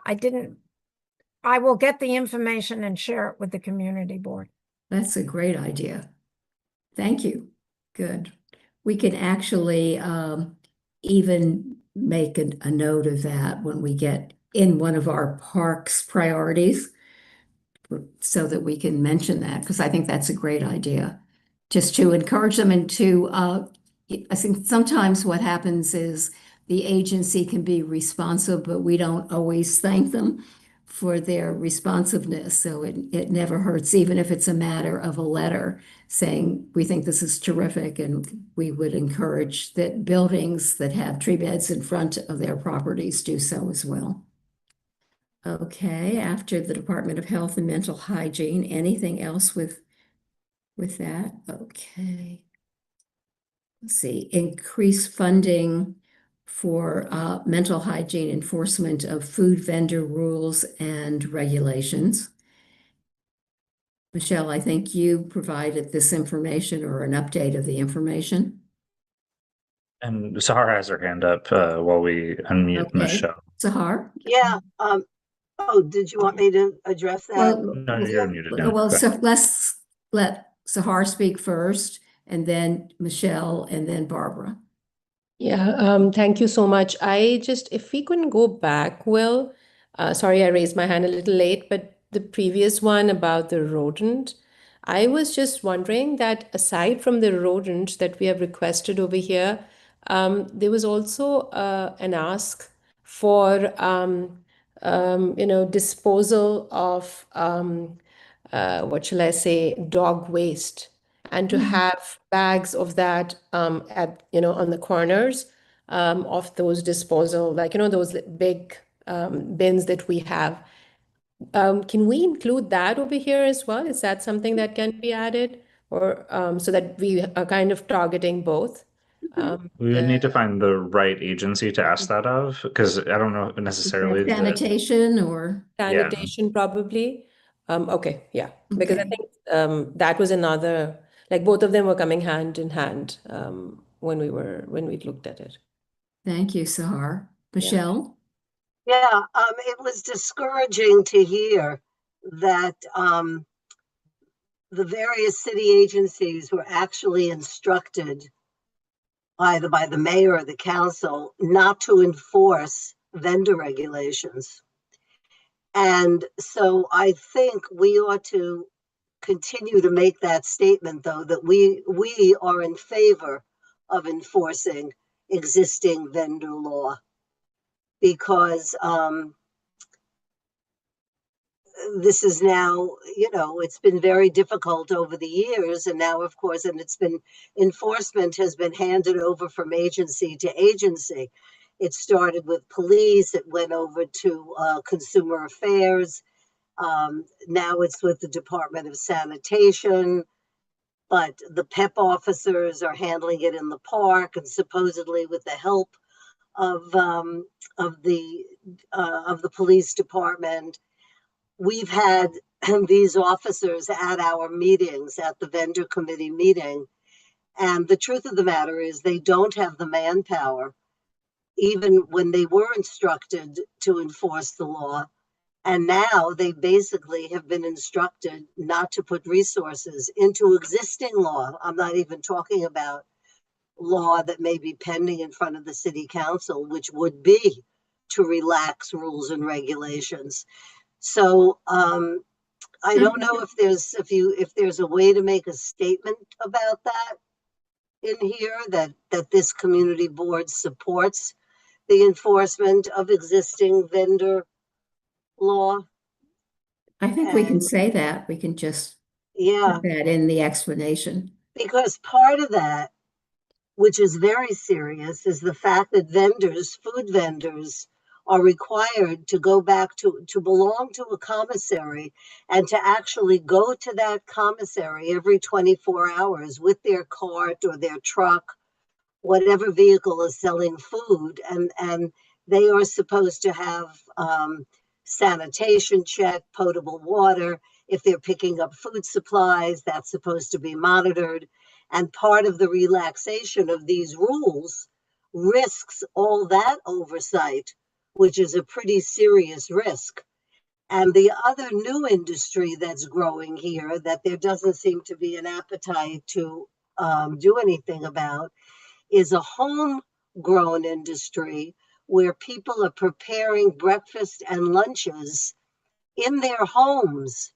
I will get the information and share it with the community board. That's a great idea. Thank you. Good. We can actually even make a note of that when we get in one of our parks priorities so that we can mention that, because I think that's a great idea. Just to encourage them and to, I think sometimes what happens is the agency can be responsive, but we don't always thank them for their responsiveness. So it never hurts, even if it's a matter of a letter saying, we think this is terrific, and we would encourage that buildings that have tree beds in front of their properties do so as well. Okay, after the Department of Health and Mental Hygiene, anything else with that? Okay. Let's see, increase funding for mental hygiene enforcement of food vendor rules and regulations. Michelle, I think you provided this information or an update of the information. And Sahara has her hand up while we unmute Okay, Michelle. Sahar? Yeah. Oh, did you want me to address that? Well, No, you're muted now. well, Go so let's let Sahar speak first, and then Michelle, and then Barbara. Yeah, thank you so much. If we can go back, Will, sorry, I raised my hand a little late, but the previous one about the rodent, I was just wondering that aside from the rodent that we have requested over here, there was also an ask for, disposal of, what shall I say, dog waste, and to have bags of that on the corners of those disposal, like those big bins that we have. Can we include that over here as well? Is that something that can be added, or so that we are kind of targeting both? We would need to find the right agency to ask that of, because I don't know necessarily that. Sanitation or? Sanitation, probably. Okay, yeah, because I Okay. think that was another, like both of them were coming hand in hand when we looked at it. Thank you, Sahar. Michelle? Yeah, it was discouraging to hear that the various city agencies were actually instructed either by the mayor or the council not to enforce vendor regulations. And so I think we ought to continue to make that statement, though, that we are in favor of enforcing existing vendor law, because this is now, it's been very difficult over the years, and now, of course, and enforcement has been handed over from agency to agency. It started with police, it went over to consumer affairs. Now it's with the Department of Sanitation, but the PEP officers are handling it in the park, and supposedly with the help of the police department. We've had these officers at our meetings, at the vendor committee meeting. And the truth of the matter is they don't have the manpower, even when they were instructed to enforce the law. And now they basically have been instructed not to put resources into existing law. I'm not even talking about law that may be pending in front of the city council, which would be to relax rules and regulations. So I don't know if there's a way to make a statement about that in here, that this community board supports the enforcement of existing vendor law. I think we can say that. We can just Yeah, put that in the explanation. because part of that, which is very serious, is the fact that food vendors, are required to go back to belong to a commissary and to actually go to that commissary every 24 hours with their cart or their truck, whatever vehicle is selling food, and they are supposed to have sanitation check, potable water. If they're picking up food supplies, that's supposed to be monitored. And part of the relaxation of these rules risks all that oversight, which is a pretty serious risk. And the other new industry that's growing here that there doesn't seem to be an appetite to do anything about is a homegrown industry where people are preparing breakfast and lunches in their homes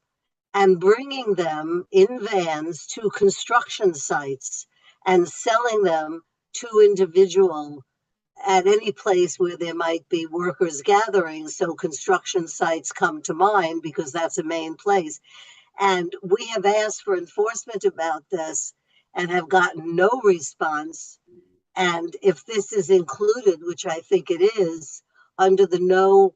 and bringing them in vans to construction sites and selling them to individual at any place where there might be workers gathering. So construction sites come to mind because that's a main place. And we have asked for enforcement about this and have gotten no response. And if this is included, which I think it is, under the no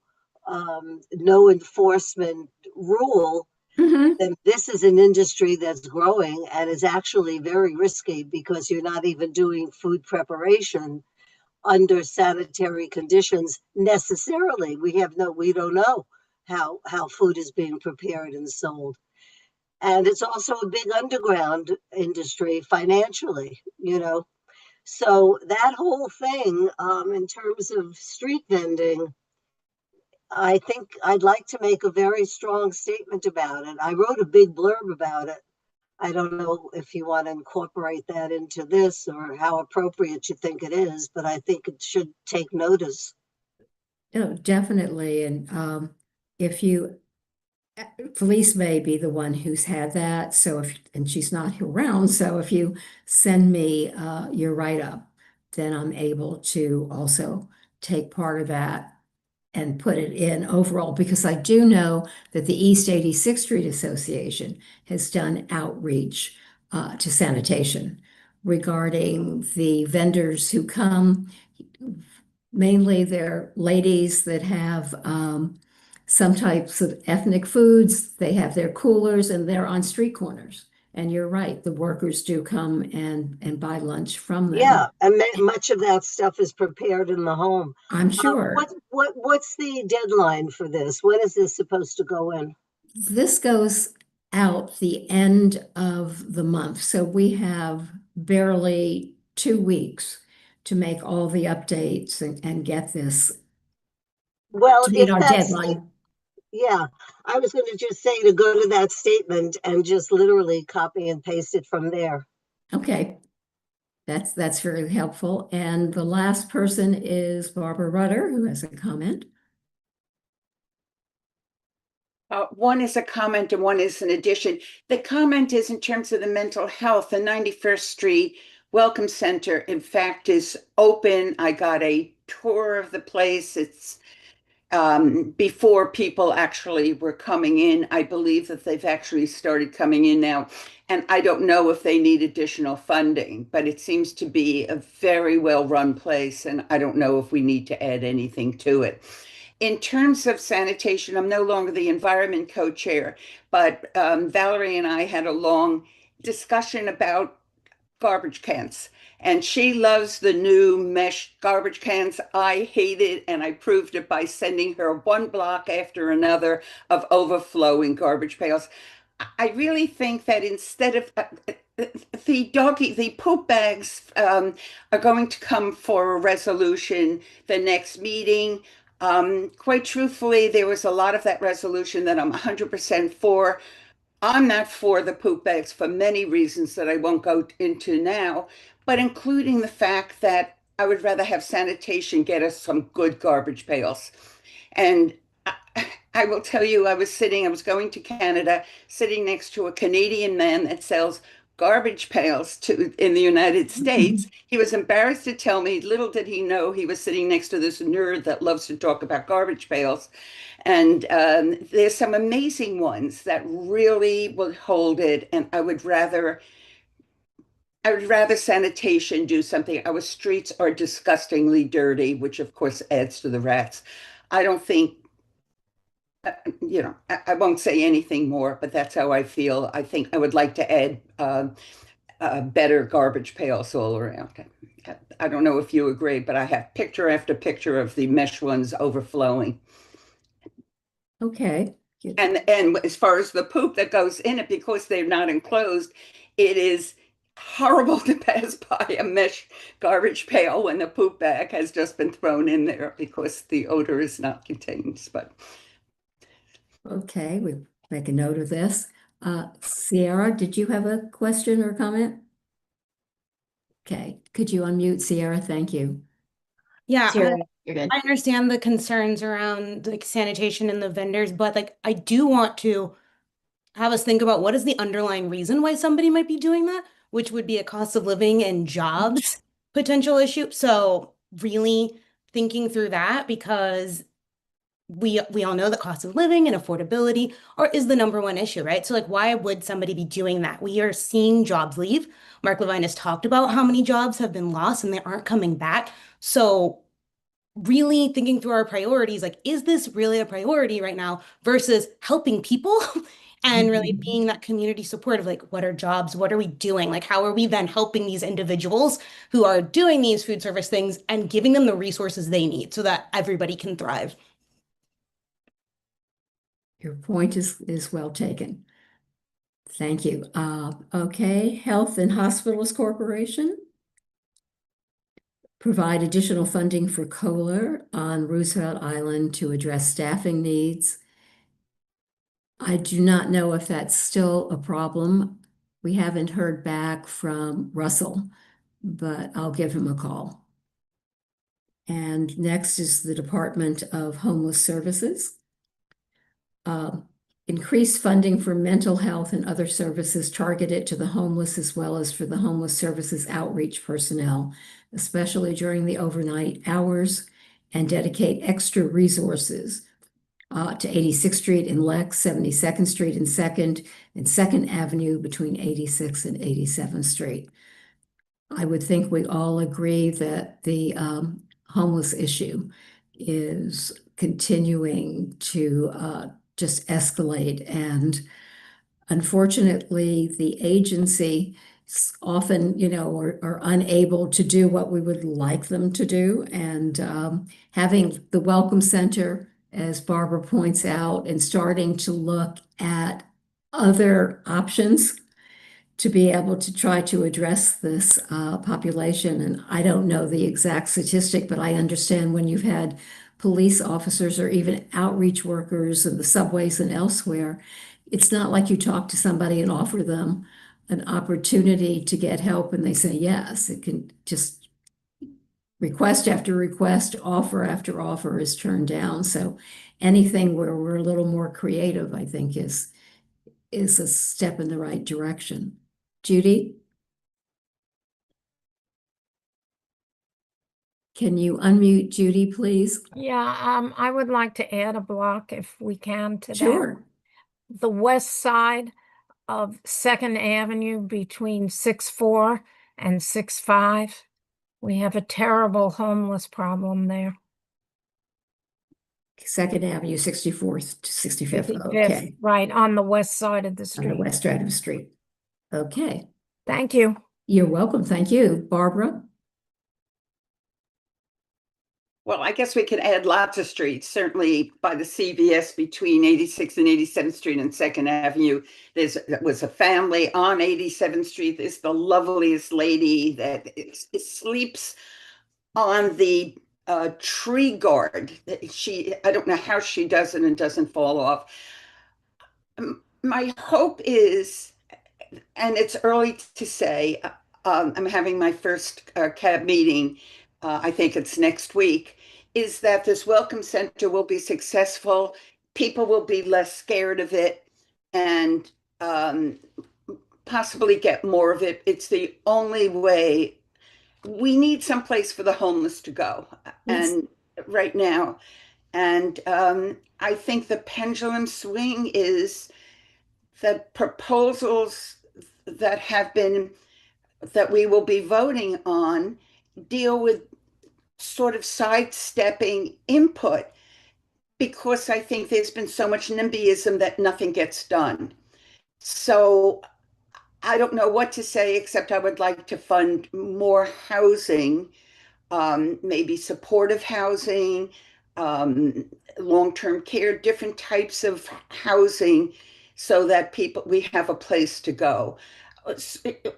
enforcement rule, then this is an industry that's growing and is actually very risky because you're not even doing food preparation under sanitary conditions necessarily. We don't know how food is being prepared and sold. And it's also a big underground industry financially, you know. So that whole thing, in terms of street vending, I think I'd like to make a very strong statement about it. I wrote a big blurb about it. I don't know if you want to incorporate that into this or how appropriate you think it is, but I think it should take notice. Oh, definitely. And if you, Felice may be the one who's had that. So and she's not around. So if you send me your write-up, then I'm able to also take part of that and put it in overall, because I do know that the East 86th Street Association has done outreach to sanitation regarding the vendors who come. Mainly they're ladies that have some types of ethnic foods. They have their coolers and they're on street corners. And you're right, the workers do come and buy lunch from them. Yeah, and much of that stuff is prepared in the home. I'm sure. What's the deadline for this? When is this supposed to go in? This goes out the end of the month, so we have barely 2 weeks to make all the updates and get this Well, to meet if our that's deadline. yeah, I was going to just say to go to that statement and just literally copy and paste it from there. Okay, that's very helpful. And the last person is Barbara Rutter, who has a comment. One is a comment and one is an addition. The comment is in terms of the mental health. The 91st Street Welcome Center, in fact, is open. I got a tour of the place. It's before people actually were coming in. I believe that they've actually started coming in now. And I don't know if they need additional funding, but it seems to be a very well-run place. And I don't know if we need to add anything to it. In terms of sanitation, I'm no longer the environment co-chair, but Valerie and I had a long discussion about garbage cans. And she loves the new mesh garbage cans. I hate it, and I proved it by sending her one block after another of overflowing garbage pails. I really think that instead of the poop bags are going to come for a resolution the next meeting. Quite truthfully, there was a lot of that resolution that I'm 100% for. I'm not for the poop bags for many reasons that I won't go into now, but including the fact that I would rather have sanitation get us some good garbage pails. And I will tell you, I was going to Canada, sitting next to a Canadian man that sells garbage pails in the United States. He was embarrassed to tell me, little did he know he was sitting next to this nerd that loves to talk about garbage pails. And there's some amazing ones that really will hold it. And I would rather sanitation do something. Our streets are disgustingly dirty, which of course adds to the rats. I don't think, I won't say anything more, but that's how I feel. I think I would like to add better garbage pails all around. I don't know if you agree, but I have picture after picture of the mesh ones overflowing. Okay. And as far as the poop that goes in it, because they're not enclosed, it is horrible to pass by a mesh garbage pail when the poop bag has just been thrown in there because the odor is not contained. But Okay, we make a note of this. Sierra, did you have a question or comment? Okay, could you unmute Sierra? Thank you. Yeah, Sierra, you're good. I understand the concerns around like sanitation and the vendors, but like I do want to have us think about what is the underlying reason why somebody might be doing that, which would be a cost of living and jobs potential issue. So really thinking through that, because we all know that cost of living and affordability is the number one issue, right? So like why would somebody be doing that? We are seeing jobs leave. Mark Levine has talked about how many jobs have been lost and they aren't coming back. So really thinking through our priorities, like, is this really a priority right now versus helping people and really being that community support of like, what are jobs? What are we doing? Like, how are we then helping these individuals who are doing these food service things and giving them the resources they need so that everybody can thrive? Your point is well taken. Thank you. Okay, Health and Hospitals Corporation. Provide additional funding for Kohler on Roosevelt Island to address staffing needs. I do not know if that's still a problem. We haven't heard back from Russell, but I'll give him a call. And next is the Department of Homeless Services. Increase funding for mental health and other services targeted to the homeless as well as for the homeless services outreach personnel, especially during the overnight hours, and dedicate extra resources to 86th Street in Lex, 72nd Street in 2nd, and 2nd Avenue between 86th and 87th Street. I would think we all agree that the homeless issue is continuing to just escalate. And unfortunately, the agency often, are unable to do what we would like them to do. And having the Welcome Center, as Barbara points out, and starting to look at other options to be able to try to address this population. And I don't know the exact statistic, but I understand when you've had police officers or even outreach workers in the subways and elsewhere, it's not like you talk to somebody and offer them an opportunity to get help and they say yes. It can just request after request, offer after offer is turned down. So anything where we're a little more creative, I think, is a step in the right direction. Judy? Can you unmute Judy, please? Yeah, I would like to add a block if we can to that. Sure. The west side of 2nd Avenue between 6-4 and 6-5. We have a terrible homeless problem there. 2nd Avenue, 64th to 65th. Okay. Right, on the west side of the On the street. west side of the street. Okay. Thank you. You're welcome. Thank you. Barbara? Well, I guess we could add lots of streets. Certainly by the CVS between 86th and 87th Street and Second Avenue, there was a family on 87th Street. There's the loveliest lady that sleeps on the tree guard. I don't know how she does it and doesn't fall off. My hope is, and it's early to say, I'm having my first CAB meeting, I think it's next week, is that this welcome center will be successful. People will be less scared of it and possibly get more of it. It's the only way. We need some place for the homeless to go. Yes. And right now, and I think the pendulum swing is that proposals that have been that we will be voting on deal with sort of sidestepping input because I think there's been so much NIMBYism that nothing gets done. So I don't know what to say, except I would like to fund more housing, maybe supportive housing, long-term care, different types of housing so that we have a place to go.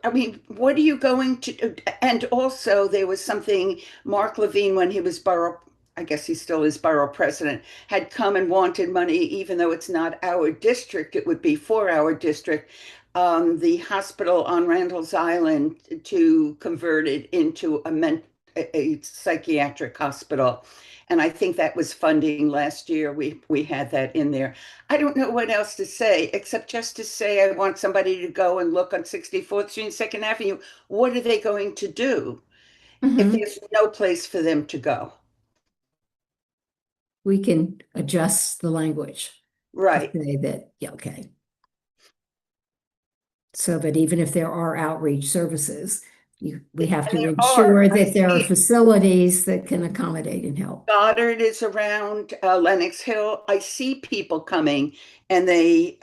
I mean, what are you going to, and also there was something Mark Levine, when he was borough, I guess he still is borough president, had come and wanted money, even though it's not our district, it would be for our district, the hospital on Randall's Island to convert it into a psychiatric hospital. And I think that was funding last year. We had that in there. I don't know what else to say, except just to say I want somebody to go and look on 64th Street and Second Avenue. What are they going to do if there's no place for them to go? We can adjust the language to Right. say that, yeah, okay. So that even if there are outreach services, we have to there ensure are. that there are facilities that can accommodate and help. Goddard is around, Lenox Hill. I see people coming and I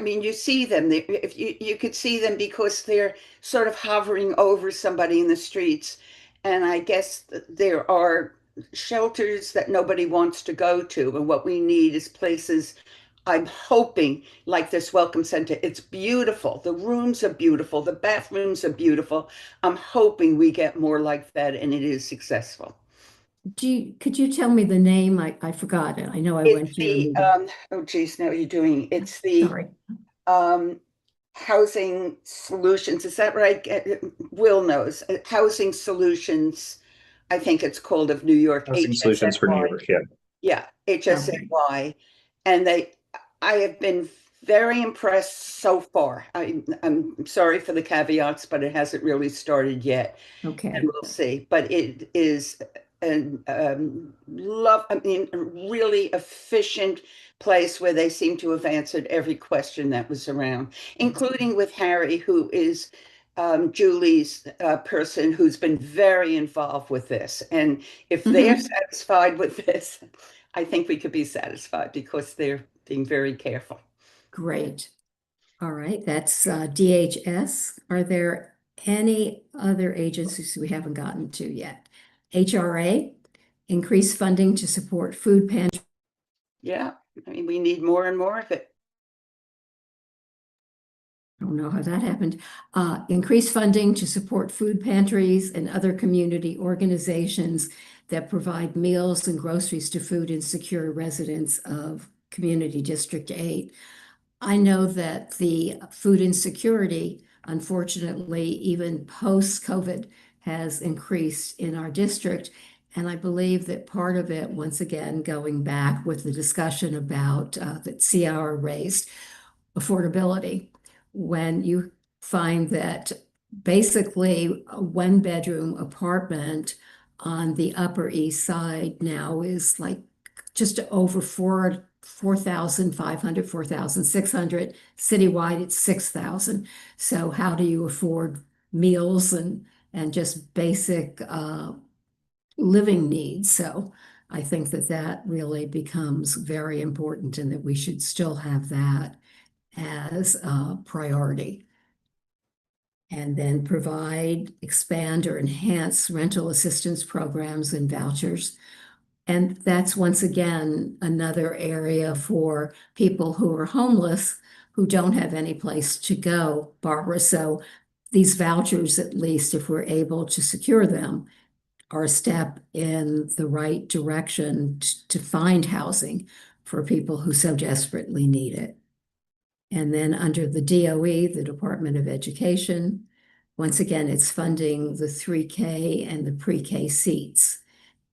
mean, you see them. If you could see them because they're sort of hovering over somebody in the streets. And I guess there are shelters that nobody wants to go to. And what we need is places, I'm hoping, like this welcome center. It's beautiful. The rooms are beautiful. The bathrooms are beautiful. I'm hoping we get more like that and it is successful. Could you tell me the name? I forgot it. I know I went It's to your the, meeting. oh geez, now you're doing, it's the Sorry. Housing Solutions. Is that right? Will knows. Housing Solutions, I think it's called, of New York. Housing Solutions for New HSNY. York, yeah. Yeah, Okay. HSNY. And I have been very impressed so far. I'm sorry for the caveats, but it hasn't really started yet. Okay. And we'll see. But it is an I mean, a really efficient place where they seem to have answered every question that was around, including with Harry, who is Julie's person who's been very involved with this. And if they're satisfied with this, I think we could be satisfied because they're being very careful. Great. All right, that's DHS. Are there any other agencies we haven't gotten to yet? HRA, increase funding to support food pantry. Yeah, I mean, we need more and more of it. I don't know how that happened. Increase funding to support food pantries and other community organizations that provide meals and groceries to food insecure residents of Community District 8. I know that the food insecurity, unfortunately, even post-COVID, has increased in our district. And I believe that part of it, once again, going back with the discussion about that CR raised affordability, when you find that basically a one-bedroom apartment on the Upper East Side now is like just over 4,500, 4,600. Citywide, it's 6,000. So how do you afford meals and just basic living needs? So I think that that really becomes very important and that we should still have that as a priority. and then provide, expand, or enhance rental assistance programs and vouchers. And that's once again another area for people who are homeless who don't have any place to go, Barbara. So these vouchers, at least if we're able to secure them, are a step in the right direction to find housing for people who so desperately need it. And then under the DOE, the Department of Education, once again, it's funding the 3K and the pre-K seats.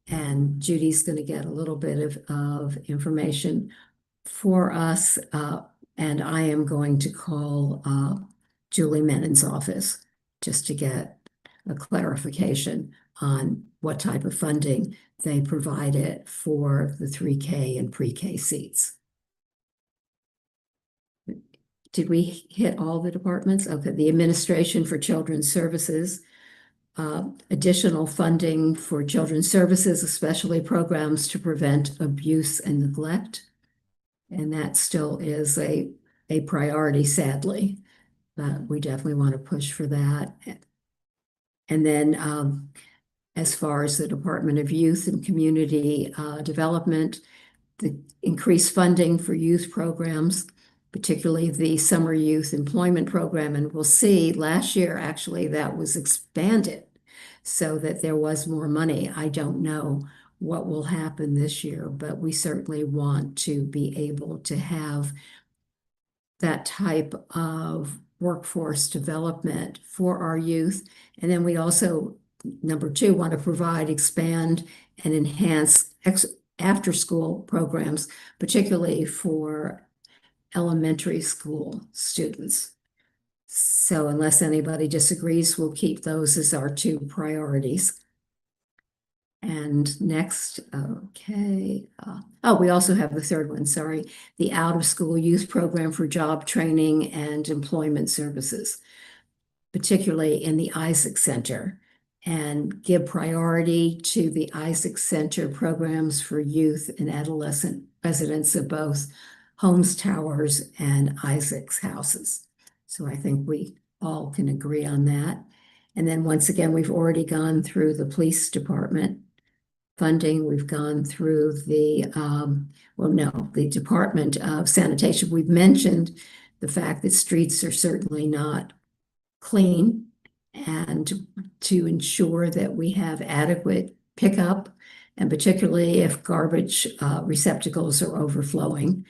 And Judy's going to get a little bit of information for us. And I am going to call Julie Menon's office just to get a clarification on what type of funding they provided for the 3K and pre-K seats. Did we hit all the departments? Okay, the Administration for Children's Services, additional funding for children's services, especially programs to prevent abuse and neglect. And that still is a priority, sadly, but we definitely want to push for that. And then as far as the Department of Youth and Community Development, the increased funding for youth programs, particularly the Summer Youth Employment Program. And we'll see, last year, actually, that was expanded so that there was more money. I don't know what will happen this year, but we certainly want to be able to have that type of workforce development for our youth. And then we also, number two, want to provide, expand, and enhance after-school programs, particularly for elementary school students. So unless anybody disagrees, we'll keep those as our two priorities. And next, okay. Oh, we also have the third one, sorry. The out-of-school youth program for job training and employment services, particularly in the Isaac Center, and give priority to the Isaac Center programs for youth and adolescent residents of both Holmes Towers and Isaac's houses. So I think we all can agree on that. And then once again, we've already gone through the police department funding. We've gone through the, the Department of Sanitation. We've mentioned the fact that streets are certainly not clean, and to ensure that we have adequate pickup, and particularly if garbage receptacles are overflowing,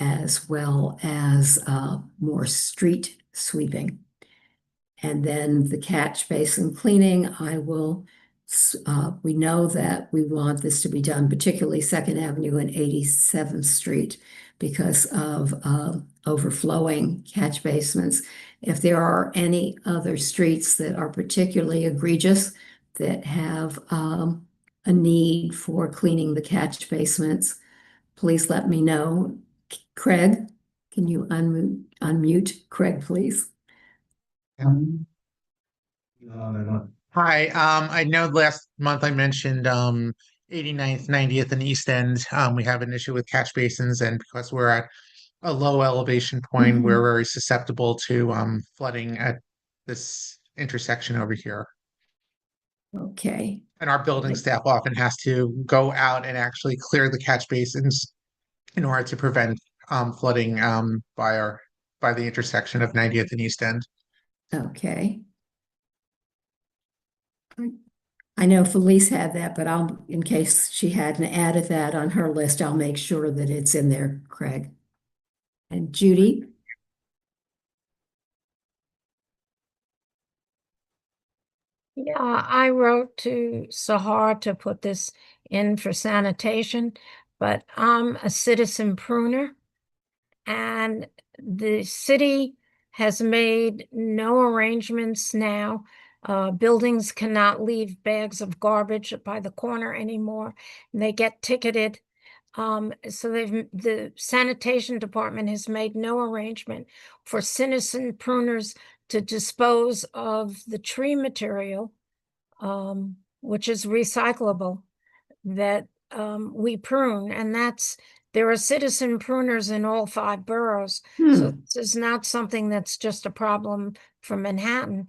as well as more street sweeping. And then the catch basin cleaning, we know that we want this to be done, particularly 2nd Avenue and 87th Street, because of overflowing catch basements. If there are any other streets that are particularly egregious that have a need for cleaning the catch basements, please let me know. Craig, can you unmute Craig, please? Hi, I know last month I mentioned 89th, 90th, and East End. We have an issue with catch basins, and because we're at a low elevation point, we're very susceptible to flooding at this intersection over here. Okay. And our building staff often has to go out and actually clear the catch basins in order to prevent flooding by the intersection of 90th and East End. Okay. I know Felice had that, but in case she hadn't added that on her list, I'll make sure that it's in there, Craig. And Judy? Yeah, I wrote to Sahar to put this in for sanitation, but I'm a citizen pruner, and the city has made no arrangements now. Buildings cannot leave bags of garbage by the corner anymore, and they get ticketed. So the sanitation department has made no arrangement for citizen pruners to dispose of the tree material, which is recyclable, that we prune, and there are citizen pruners in all 5 boroughs. So this is not something that's just a problem for Manhattan.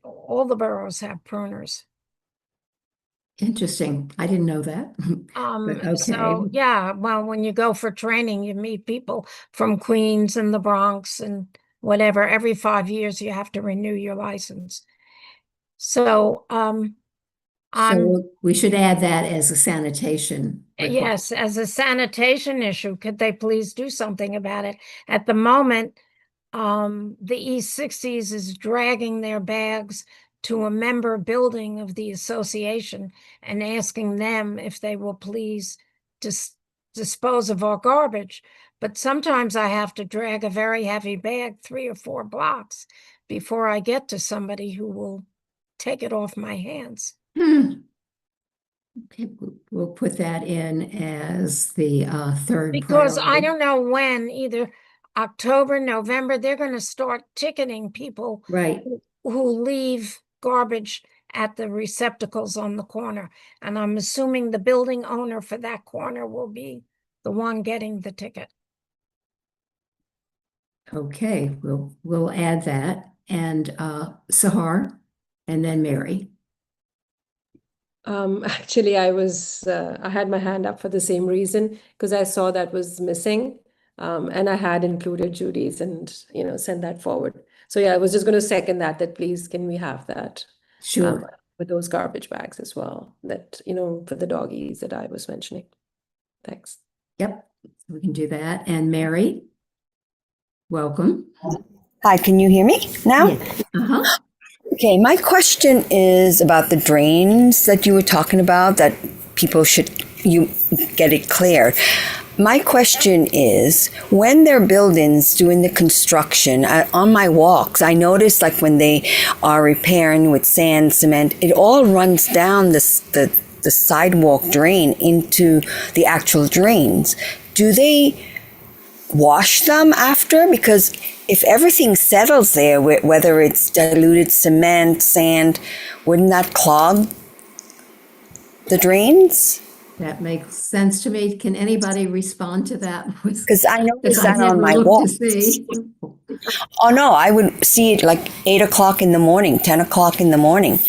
All the boroughs have pruners. Interesting. I didn't know that. But okay. So yeah, well, when you go for training, you meet people from Queens and the Bronx and whatever. Every 5 years, you have to renew your license. So, So we should add that as a sanitation requirement. yes, as a sanitation issue, could they please do something about it? At the moment, the E60s is dragging their bags to a member building of the association and asking them if they will please dispose of our garbage. But sometimes I have to drag a very heavy bag 3 or 4 blocks before I get to somebody who will take it off my hands. Okay, we'll put that in as the third Because priority. I don't know when, either October, November, they're going to start ticketing people Right. who leave garbage at the receptacles on the corner. And I'm assuming the building owner for that corner will be the one getting the ticket. Okay, we'll add that. And Sahar and then Mary. Actually, I had my hand up for the same reason, because I saw that was missing. And I had included Judy's and, send that forward. So yeah, I was just going to second that please, can we have that? Sure. With those garbage bags as well, that, for the doggies that I was mentioning. Thanks. Yep, we can do that. And Mary, welcome. Hi, can you hear me now? Yeah. Okay, my question is about the drains that you were talking about, that you get it cleared. My question is, when they're buildings doing the construction, on my walks, I notice like when they are repairing with sand, cement, it all runs down the sidewalk drain into the actual drains. Do they wash them after? Because if everything settles there, whether it's diluted cement, sand, wouldn't that clog the drains? That makes sense to me. Can anybody respond to that? Because I noticed that never on my looked walk. to see. Oh no, I would see it like 8 o'clock in the morning, 10 o'clock in the morning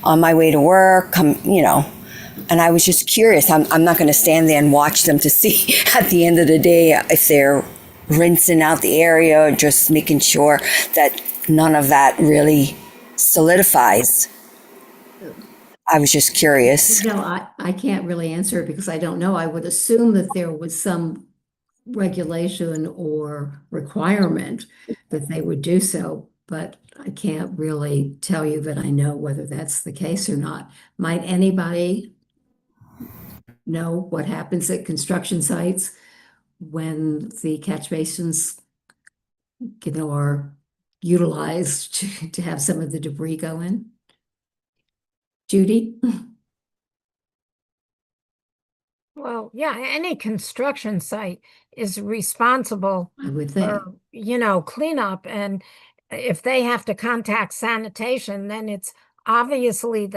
on my way to work, and I was just curious. I'm not going to stand there and watch them to see at the end of the day if they're rinsing out the area, or just making sure that none of that really solidifies. I was just curious. No, I can't really answer it because I don't know. I would assume that there was some regulation or requirement that they would do so, but I can't really tell you that I know whether that's the case or not. Might anybody know what happens at construction sites when the catch basins, are utilized to have some of the debris go in? Judy? Well, yeah, any construction site is responsible I would think. for, cleanup. And if they have to contact sanitation, then it's obviously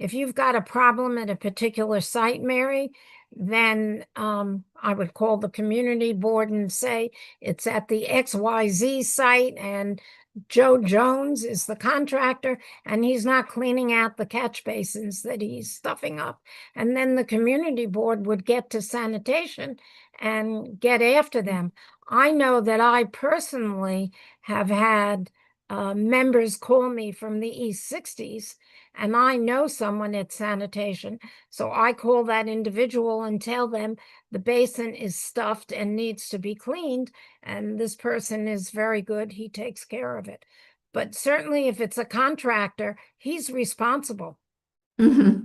if you've got a problem at a particular site, Mary, then I would call the community board and say it's at the XYZ site and Joe Jones is the contractor and he's not cleaning out the catch basins that he's stuffing up. And then the community board would get to sanitation and get after them. I know that I personally have had members call me from the E60s, and I know someone at sanitation. So I call that individual and tell them the basin is stuffed and needs to be cleaned. And this person is very good. He takes care of it. But certainly if it's a contractor, he's responsible. Mm-hmm.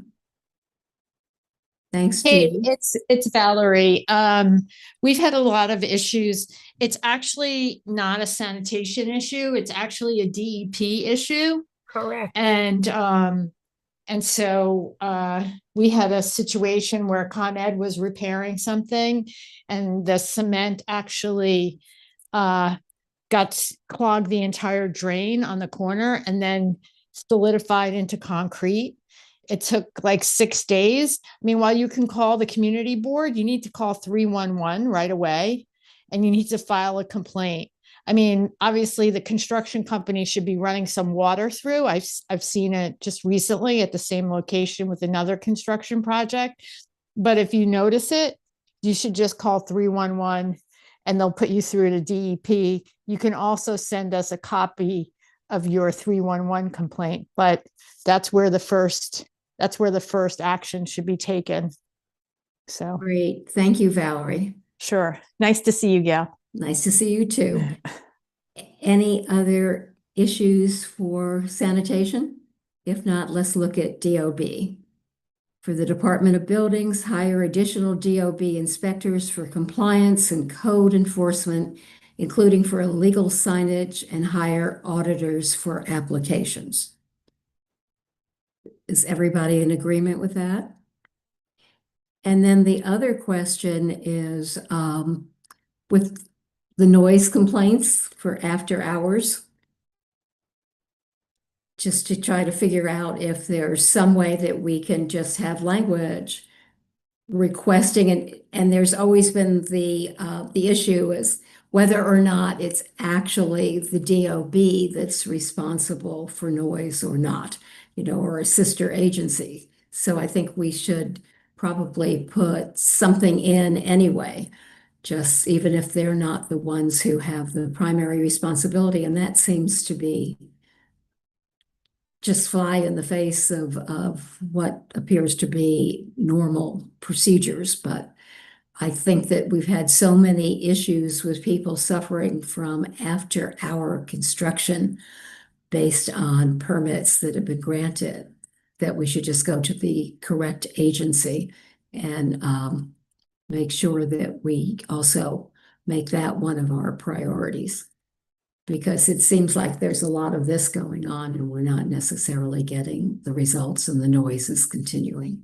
Thanks, Hey, Judy. it's Valerie. We've had a lot of issues. It's actually not a sanitation issue. It's actually a DEP issue. Correct. And so we had a situation where Con Ed was repairing something and the cement actually clogged the entire drain on the corner and then solidified into concrete. It took like 6 days. I mean, while you can call the community board, you need to call 311 right away and you need to file a complaint. I mean, obviously the construction company should be running some water through. I've seen it just recently at the same location with another construction project. But if you notice it, you should just call 311 and they'll put you through to DEP. You can also send us a copy of your 311 complaint, but that's where the first action should be taken. So Great. Thank you, Valerie. sure. Nice to see you, Gail. Nice to see you too. Any other issues for sanitation? If not, let's look at DOB. For the Department of Buildings, hire additional DOB inspectors for compliance and code enforcement, including for illegal signage, and hire auditors for applications. Is everybody in agreement with that? And then the other question is with the noise complaints for after hours, just to try to figure out if there's some way that we can just have language requesting, and there's always been the issue is whether or not it's actually the DOB that's responsible for noise or not, or a sister agency. So I think we should probably put something in anyway, just even if they're not the ones who have the primary responsibility. And that seems to be just fly in the face of what appears to be normal procedures. But I think that we've had so many issues with people suffering from after-hour construction based on permits that have been granted, that we should just go to the correct agency and make sure that we also make that one of our priorities. Because it seems like there's a lot of this going on and we're not necessarily getting the results, and the noise is continuing.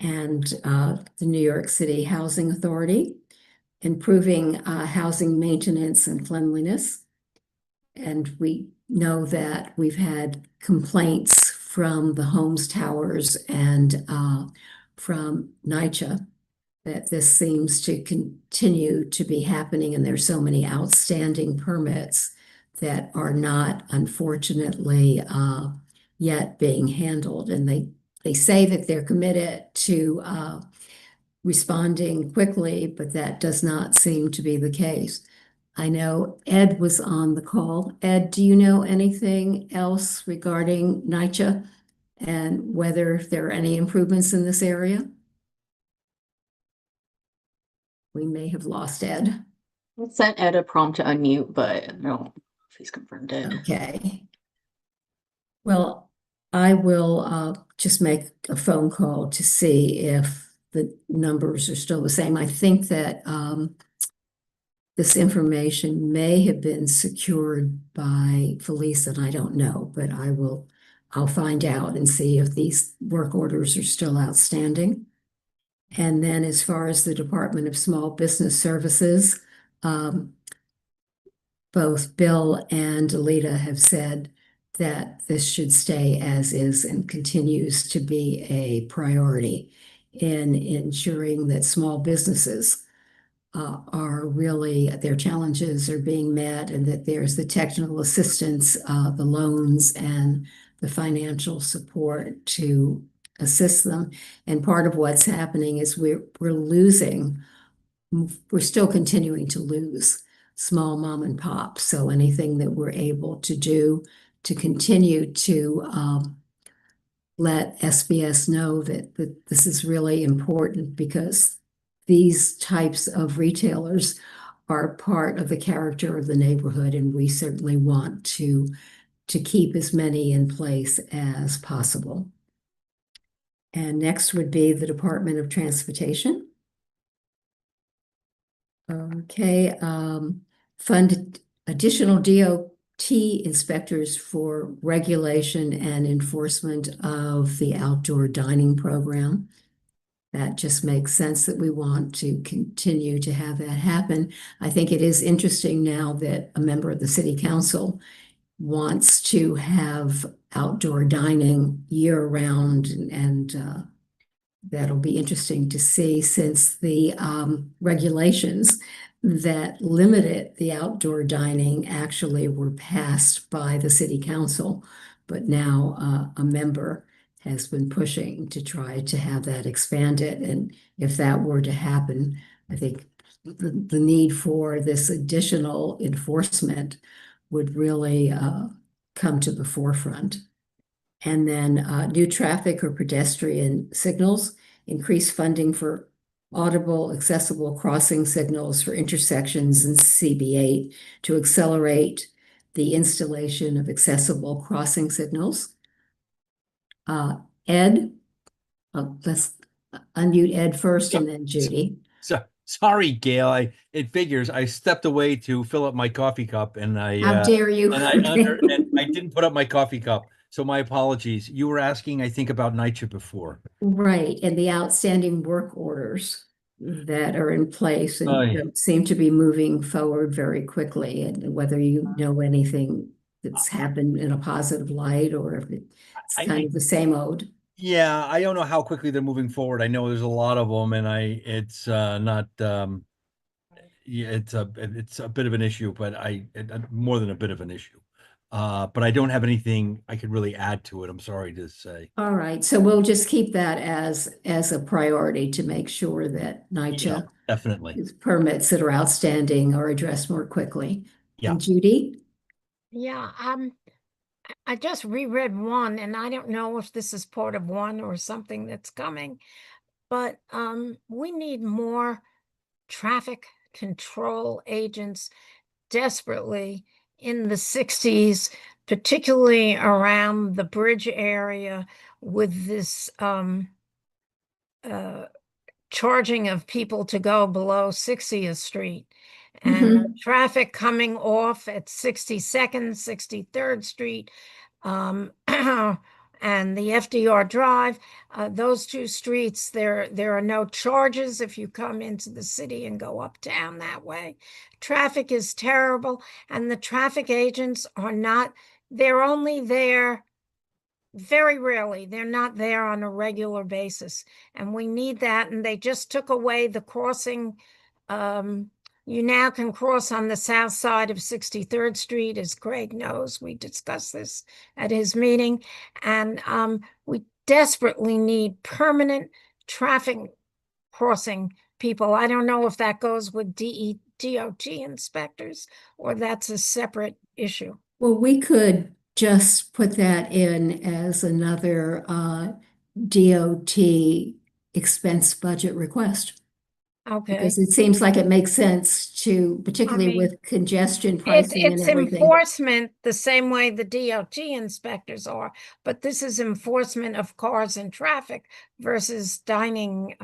And the New York City Housing Authority, improving housing maintenance and cleanliness. And we know that we've had complaints from the Homes Towers and from NYCHA that this seems to continue to be happening, and there's so many outstanding permits that are not, unfortunately, yet being handled. And they say that they're committed to responding quickly, but that does not seem to be the case. I know Ed was on the call. Ed, do you know anything else regarding NYCHA and whether there are any improvements in this area? We may have lost Ed. I sent Ed a prompt to unmute, but I don't know if he's confirmed it. Okay. Well, I will just make a phone call to see if the numbers are still the same. I think that this information may have been secured by Felice, and I don't know, but I'll find out and see if these work orders are still outstanding. And then as far as the Department of Small Business Services, both Bill and Alita have said that this should stay as is and continues to be a priority in ensuring that small businesses are really, their challenges are being met, and that there's the technical assistance, the loans, and the financial support to assist them. And part of what's happening is we're still continuing to lose small mom and pop. So anything that we're able to do to continue to let SBS know that this is really important, because these types of retailers are part of the character of the neighborhood, and we certainly want to keep as many in place as possible. And next would be the Department of Transportation. Okay, fund additional DOT inspectors for regulation and enforcement of the outdoor dining program. That just makes sense that we want to continue to have that happen. I think it is interesting now that a member of the city council wants to have outdoor dining year round, and that'll be interesting to see, since the regulations that limited the outdoor dining actually were passed by the city council, but now a member has been pushing to try to have that expanded. And if that were to happen, I think the need for this additional enforcement would really come to the forefront. And then new traffic or pedestrian signals, increase funding for audible, accessible crossing signals for intersections in CB8 to accelerate the installation of accessible crossing signals. Ed, let's unmute Ed first and then Judy. So sorry, Gail. It figures I stepped away to fill up my coffee cup, and How dare you? and I didn't put up my coffee cup. So my apologies. You were asking, I think, about NYCHA before. Right, and the outstanding work orders that are in place and Aye. don't seem to be moving forward very quickly, and whether you know anything that's happened in a positive light, or if it's kind of the same old. Yeah, I don't know how quickly they're moving forward. I know there's a lot of them, and it's not yeah, it's a bit of an issue, but more than a bit of an issue. But I don't have anything I could really add to it. I'm sorry to say. All right, so we'll just keep that as a priority to make sure that Yeah, NYCHA definitely. permits that are outstanding are addressed more quickly. Yeah. And Judy? Yeah, I just reread one, and I don't know if this is part of one or something that's coming, but we need more traffic control agents desperately in the 60s, particularly around the bridge area with this charging of people to go below 60th Street. And traffic coming off at 62nd, 63rd Street, and the FDR Drive, those two streets, there are no charges if you come into the city and go uptown that way. Traffic is terrible, and the traffic agents are not, they're only there very rarely. They're not there on a regular basis, and we need that. And they just took away the crossing. You now can cross on the south side of 63rd Street, as Craig knows. We discussed this at his meeting. And we desperately need permanent traffic crossing people. I don't know if that goes with DOT inspectors or that's a separate issue. Well, we could just put that in as another DOT expense budget request. Okay. Because it seems like it makes sense to, particularly with congestion pricing and It's everything. enforcement the same way the DOT inspectors are, but this is enforcement of cars and traffic versus dining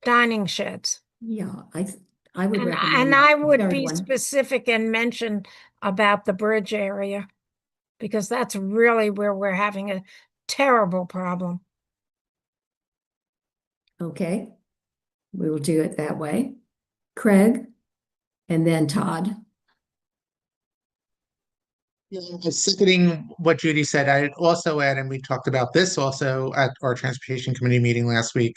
dining sheds. Yeah, I would And recommend I the would third be one. specific and mention about the bridge area, because that's really where we're having a terrible problem. Okay, we will do it that way. Craig, and then Todd. Yeah, seconding what Judy said, I'd also add, and we talked about this also at our transportation committee meeting last week.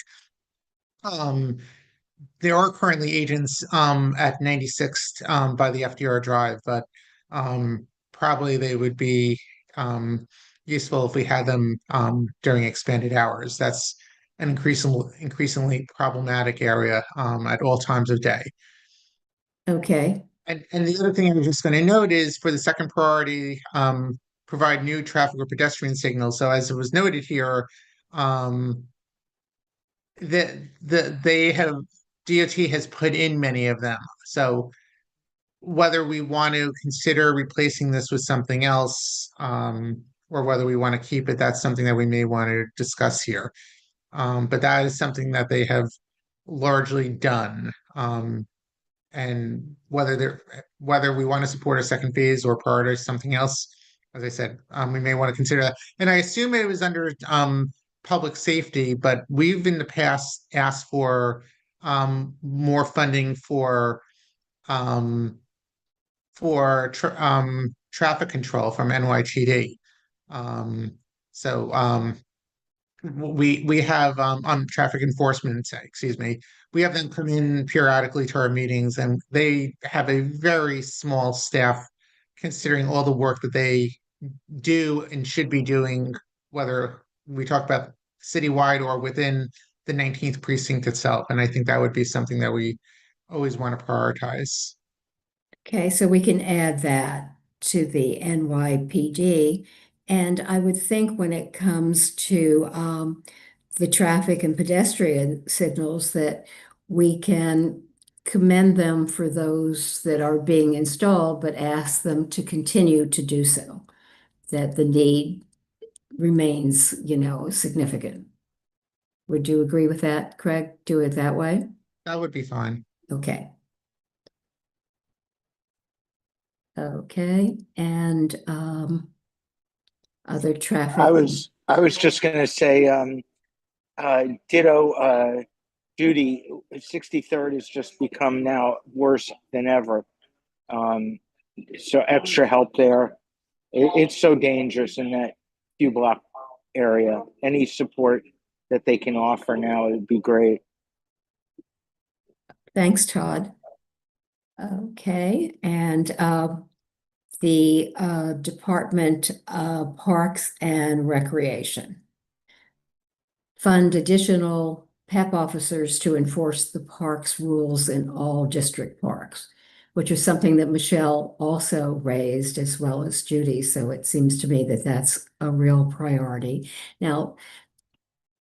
There are currently agents at 96th by the FDR Drive, but probably they would be useful if we had them during expanded hours. That's an increasingly problematic area at all times of day. Okay. And the other thing I was just going to note is for the second priority, provide new traffic or pedestrian signals. So as it was noted here, they have DOT has put in many of them. So whether we want to consider replacing this with something else, or whether we want to keep it, that's something that we may want to discuss here. But that is something that they have largely done. And whether we want to support a second phase or prioritize something else, as I said, we may want to consider that. And I assume it was under public safety, but we've in the past asked for more funding for traffic control from NYTD. So we have traffic enforcement, excuse me. We have them come in periodically to our meetings, and they have a very small staff considering all the work that they do and should be doing, whether we talk about citywide or within the 19th precinct itself. And I think that would be something that we always want to prioritize. Okay, so we can add that to the NYPD. And I would think when it comes to the traffic and pedestrian signals that we can commend them for those that are being installed, but ask them to continue to do so, that the need remains, significant. Would you agree with that, Craig? Do it that way? That would be fine. Okay. Okay, and other traffic. I was just gonna say, ditto, Judy, 63rd has just become now worse than ever. So extra help there. It's so dangerous in that few block area. Any support that they can offer now would be great. Thanks, Todd. Okay, and the Department of Parks and Recreation. Fund additional PEP officers to enforce the parks rules in all district parks, which is something that Michelle also raised as well as Judy. So it seems to me that that's a real priority. Now,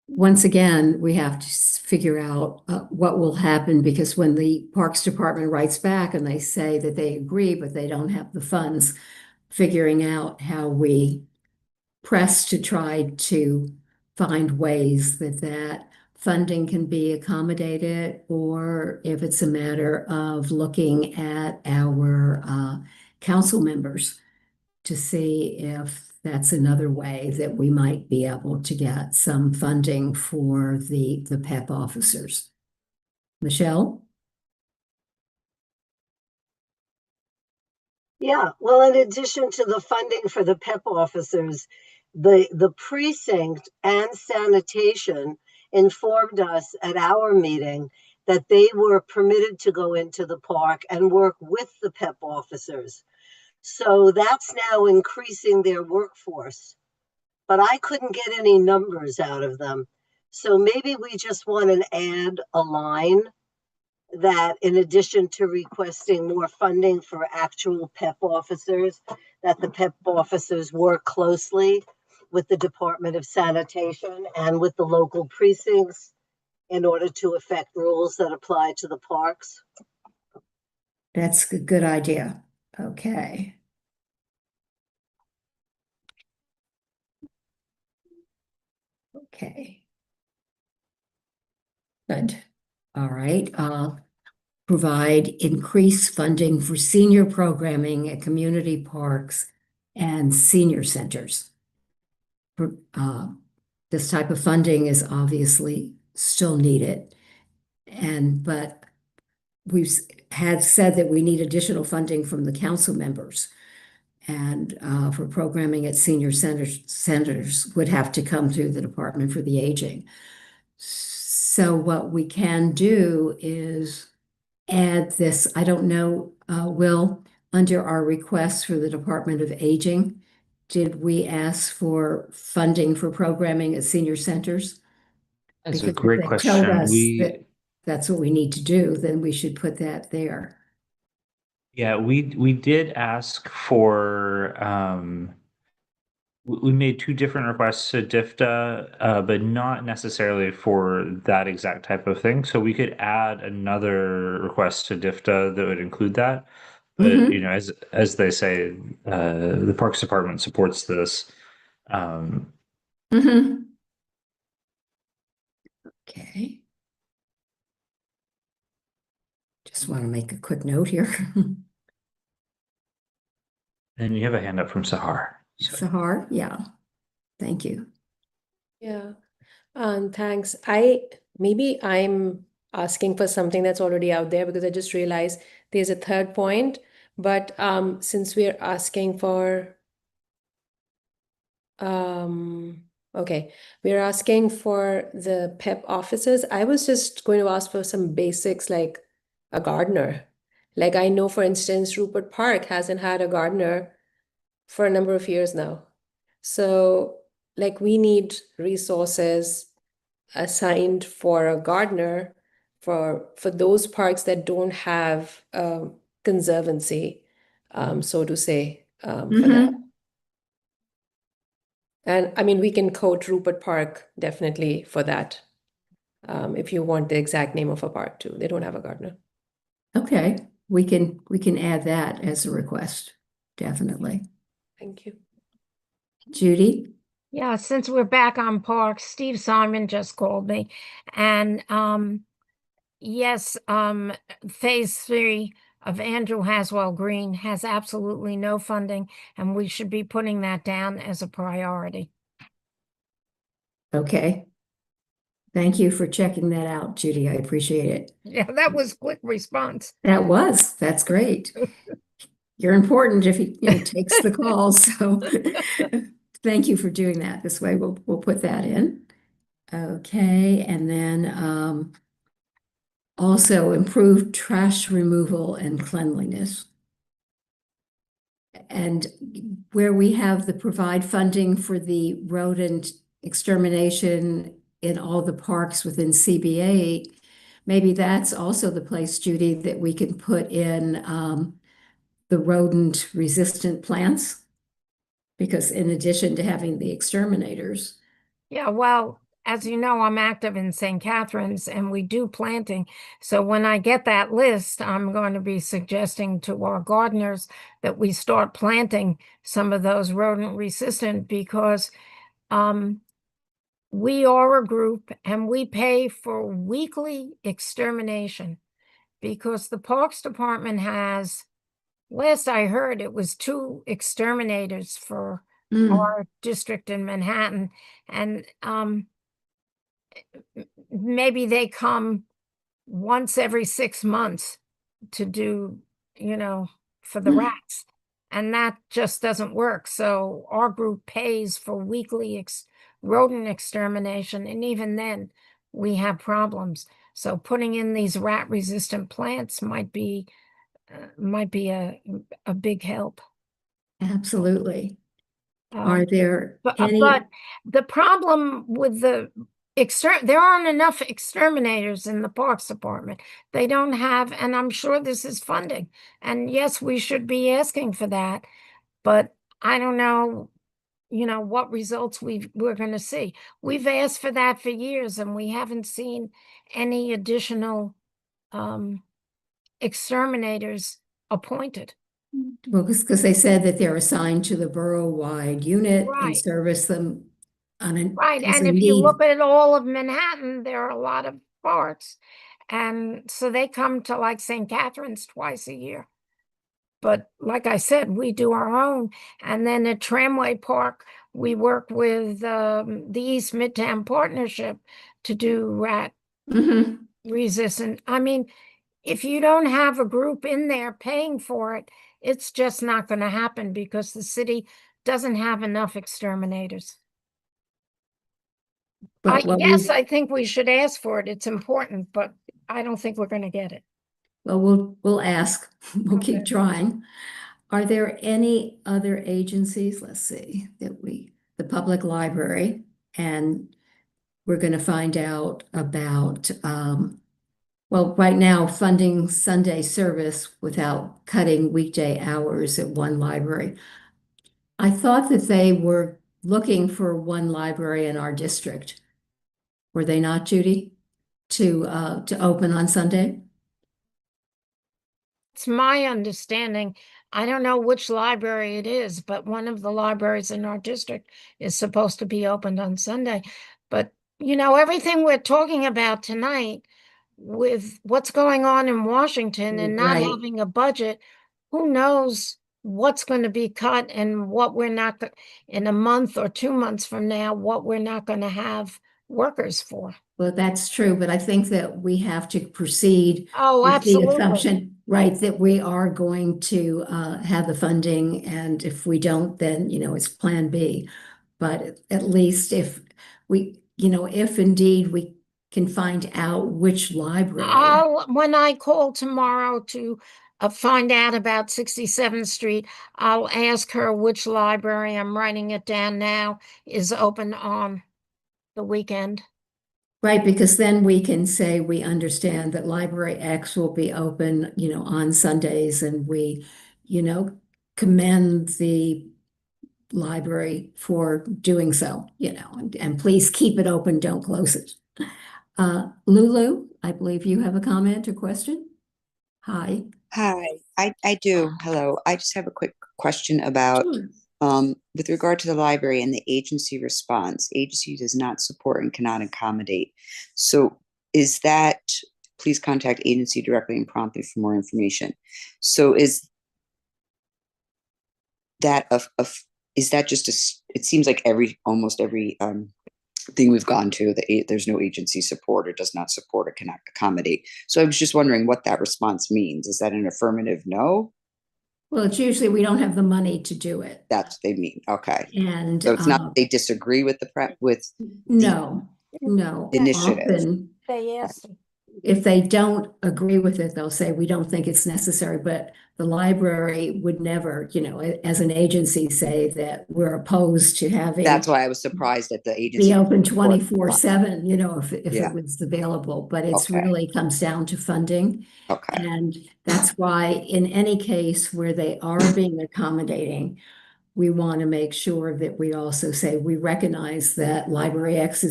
once again, we have to figure out what will happen, because when the Parks Department writes back and they say that they agree, but they don't have the funds, figuring out how we press to try to find ways that funding can be accommodated, or if it's a matter of looking at our council members to see if that's another way that we might be able to get some funding for the PEP officers. Michelle? Yeah, well, in addition to the funding for the PEP officers, the precinct and sanitation informed us at our meeting that they were permitted to go into the park and work with the PEP officers. So that's now increasing their workforce. But I couldn't get any numbers out of them. So maybe we just want to add a line that in addition to requesting more funding for actual PEP officers, that the PEP officers work closely with the Department of Sanitation and with the local precincts in order to affect rules that apply to the parks. That's a good idea. Okay. Okay. Good. All right. Provide increased funding for senior programming at community parks and senior centers. This type of funding is obviously still needed, but we've had said that we need additional funding from the council members, and for programming at senior centers would have to come through the Department for the Aging. So what we can do is add this, I don't know, Will, under our request for the Department of Aging, did we ask for funding for programming at senior centers? That's a Because great if they told question. us that that's what we need to do, then we should put that there. Yeah, we did ask for we made two different requests to DIFTA, but not necessarily for that exact type of thing. So we could add another request to DIFTA that would include that. But Mhm. As they say, the Parks Department supports this. Mhm. Okay. Just want to make a quick note here. And you have a hand up from Sahar. Sahar, yeah. Thank you. Yeah, thanks. Maybe I'm asking for something that's already out there, because I just realized there's a third point. But since we're asking for Okay, we're asking for the PEP officers. I was just going to ask for some basics like a gardener. Like I know, for instance, Rupert Park hasn't had a gardener for a number of years now. So, like, we need resources assigned for a gardener for those parks that don't have conservancy, so to say, for that. And I mean, we can quote Rupert Park definitely for that. If you want the exact name of a park too, they don't have a gardener. Okay, we can add that as a request, definitely. Thank you. Judy? Yeah, since we're back on parks, Steve Simon just called me. And yes, phase 3 of Andrew Haswell Green has absolutely no funding, and we should be putting that down as a priority. Okay. Thank you for checking that out, Judy. I appreciate it. Yeah, that was quick response. That's great. You're important if he, takes the call. So thank you for doing that. This way we'll put that in. Okay, and then also improved trash removal and cleanliness. And where we have the provide funding for the rodent extermination in all the parks within CB8, maybe that's also the place, Judy, that we can put in the rodent resistant plants. Because in addition to having the exterminators. Yeah, well, as you know, I'm active in St. Catharines and we do planting. So when I get that list, I'm going to be suggesting to our gardeners that we start planting some of those rodent resistant because we are a group and we pay for weekly extermination because the Parks Department has, last I heard, it was 2 exterminators for our district in Manhattan. And maybe they come once every 6 months to do, for the rats. And that just doesn't work. So our group pays for weekly rodent extermination. And even then, we have problems. So putting in these rat resistant plants might be a big help. Absolutely. Are there But any? the problem with there aren't enough exterminators in the Parks Department. They don't have, and I'm sure this is funding. And yes, we should be asking for that, but I don't know, what results we're going to see. We've asked for that for years and we haven't seen any additional exterminators appointed. Well, because they said that they're assigned to the borough-wide unit and Right. service them on Right, as and a if you need. look at all of Manhattan, there are a lot of parks. And so they come to like St. Catharines twice a year. But like I said, we do our own. And then at Tramway Park, we work with the East Midtown Partnership to do rat resistant. I mean, if you don't have a group in there paying for it, it's just not going to happen because the city doesn't have enough exterminators. Yes, I think we should ask for it. It's important, but I don't think we're going to get it. Well, we'll ask. We'll keep trying. Are there any other agencies? Let's see, the public library, and we're going to find out about, well, right now, funding Sunday service without cutting weekday hours at one library. I thought that they were looking for one library in our district. Were they not, Judy? To open on Sunday? It's my understanding. I don't know which library it is, but one of the libraries in our district is supposed to be opened on Sunday. But, everything we're talking about tonight with what's going on in Washington and not Right. having a budget, who knows what's going to be cut and what we're not, in a month or 2 months from now, what we're not going to have workers for. Well, that's true, but I think that we have to proceed Oh, with the absolutely. assumption, right, that we are going to have the funding, and if we don't, then, it's Plan B. But at least if we, if indeed we can find out which library. When I call tomorrow to find out about 67th Street, I'll ask her which library, I'm writing it down now, is open on the weekend. Right, because then we can say we understand that Library X will be open, on Sundays, and we, commend the library for doing so, and please keep it open, don't close it. Lulu, I believe you have a comment or question? Hi. Hi, I do. Hello. I just have a quick question about with regard to the library and the agency response. Agency does not support and cannot accommodate. So is that, please contact agency directly and promptly for more information. So is that is that just it seems like almost every thing we've gone to, there's no agency support or does not support or cannot accommodate. So I was just wondering what that response means. Is that an affirmative no? Well, it's usually we don't have the money to do it. That's what they mean. Okay. And so it's not they disagree with no initiative. Often, they ask. If they don't agree with it, they'll say, we don't think it's necessary, but the library would never, as an agency, say that we're opposed to having. That's why I was surprised at the agency. Be open 24/7, if Yeah. it was available, but it's Okay. really comes down to funding. Okay. And that's why in any case where they are being accommodating, we want to make sure that we also say, we recognize that Library X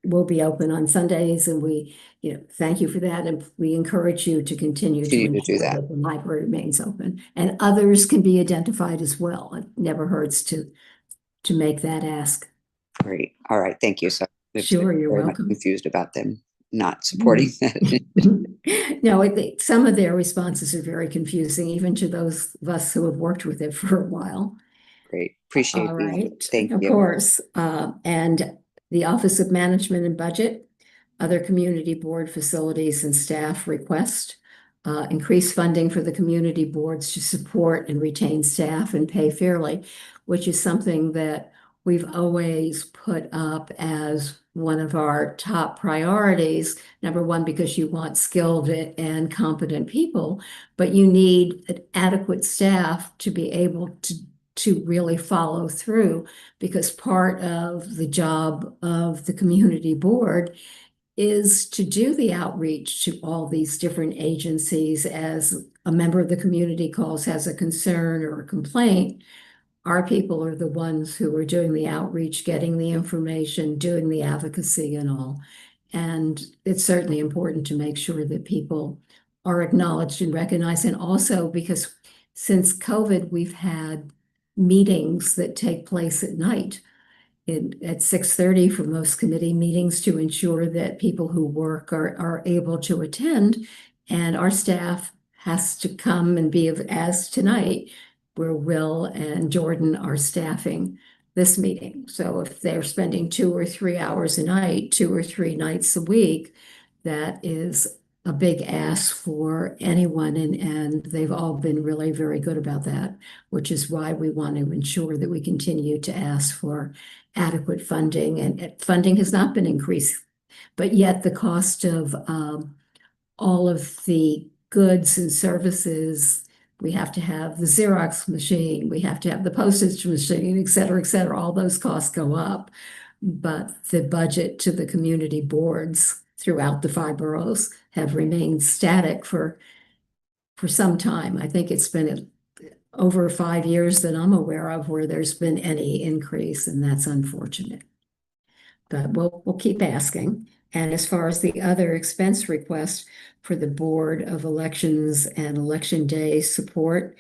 will be open on Sundays, and we, thank you for that. And we encourage you to continue to do ensure that. that the library remains open, and others can be identified as well. It never hurts to make that ask. Great. All right. Thank you. So Sure, you're very welcome. much confused about them not supporting that. No, some of their responses are very confusing, even to those of us who have worked with it for a while. Great. Appreciate All it. right. Thank you. Of course. And the Office of Management and Budget, other community board facilities and staff request increased funding for the community boards to support and retain staff and pay fairly, which is something that we've always put up as one of our top priorities. Number one, because you want skilled and competent people, but you need adequate staff to be able to really follow through, because part of the job of the community board is to do the outreach to all these different agencies. As a member of the community has a concern or a complaint, our people are the ones who are doing the outreach, getting the information, doing the advocacy and all. And it's certainly important to make sure that people are acknowledged and recognized. And also because since COVID, we've had meetings that take place at night at 6:30 for most committee meetings, to ensure that people who work are able to attend. And our staff has to come and be as tonight, where Will and Jordan are staffing this meeting. So if they're spending 2 or 3 hours a night, 2 or 3 nights a week, that is a big ask for anyone. And they've all been really very good about that, which is why we want to ensure that we continue to ask for adequate funding. And funding has not been increased, but yet the cost of all of the goods and services, we have to have the Xerox machine, we have to have the postage machine, et cetera, all those costs go up. But the budget to the community boards throughout the 5 boroughs have remained static for some time. I think it's been over 5 years that I'm aware of where there's been any increase, and that's unfortunate. But we'll keep asking. And as far as the other expense request for the Board of Elections and Election Day support,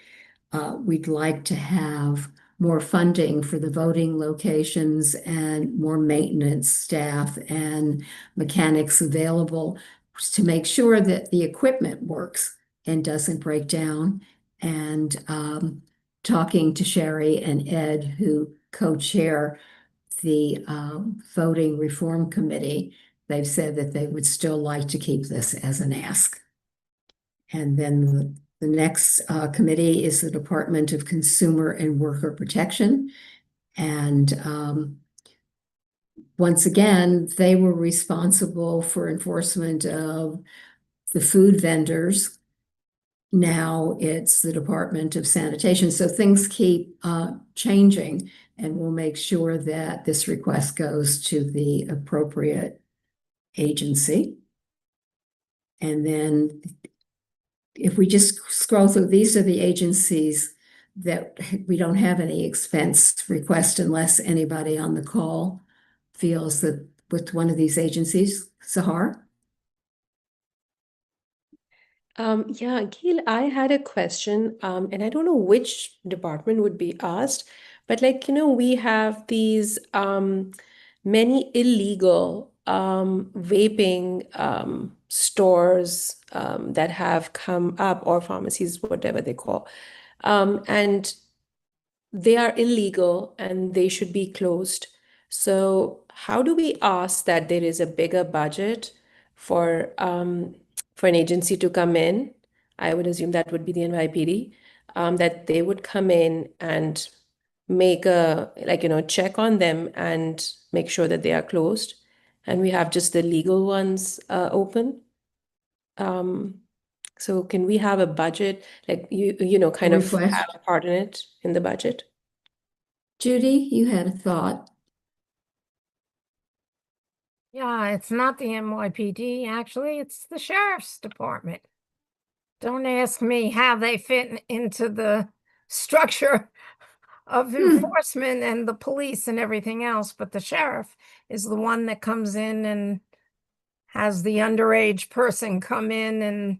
we'd like to have more funding for the voting locations and more maintenance staff and mechanics available to make sure that the equipment works and doesn't break down. And talking to Sherry and Ed, who co-chair the voting reform committee, they've said that they would still like to keep this as an ask. And then the next committee is the Department of Consumer and Worker Protection. And once again, they were responsible for enforcement of the food vendors. Now it's the Department of Sanitation. So things keep changing, and we'll make sure that this request goes to the appropriate agency. And then if we just scroll through, these are the agencies that we don't have any expense request unless anybody on the call feels that with one of these agencies. Sahar? Yeah, Gail, I had a question, and I don't know which department would be asked, but like, we have these many illegal vaping stores that have come up, or pharmacies, whatever they call. And they are illegal and they should be closed. So how do we ask that there is a bigger budget for an agency to come in? I would assume that would be the NYPD, that they would come in and make a, check on them and make sure that they are closed. And we have just the legal ones open. So can we have a budget, like kind of Request. have a part in it in the budget? Judy, you had a thought. Yeah, it's not the NYPD, actually, it's the sheriff's department. Don't ask me how they fit into the structure of enforcement and the police and everything else, but the sheriff is the one that comes in and has the underage person come in and,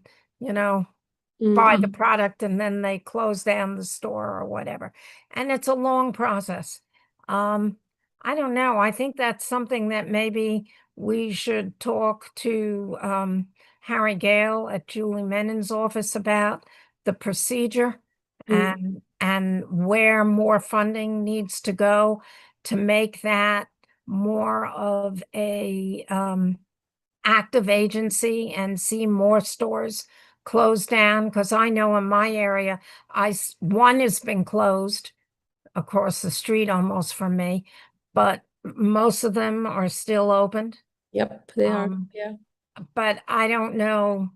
buy the product, and then they close down the store or whatever. And it's a long process. I don't know. I think that's something that maybe we should talk to Harry Gale at Julie Menon's office about the procedure and where more funding needs to go to make that more of a active agency and see more stores closed down. Because I know in my area, one has been closed across the street almost from me, but most of them are still open. Yep, they are. Yeah. But I don't know.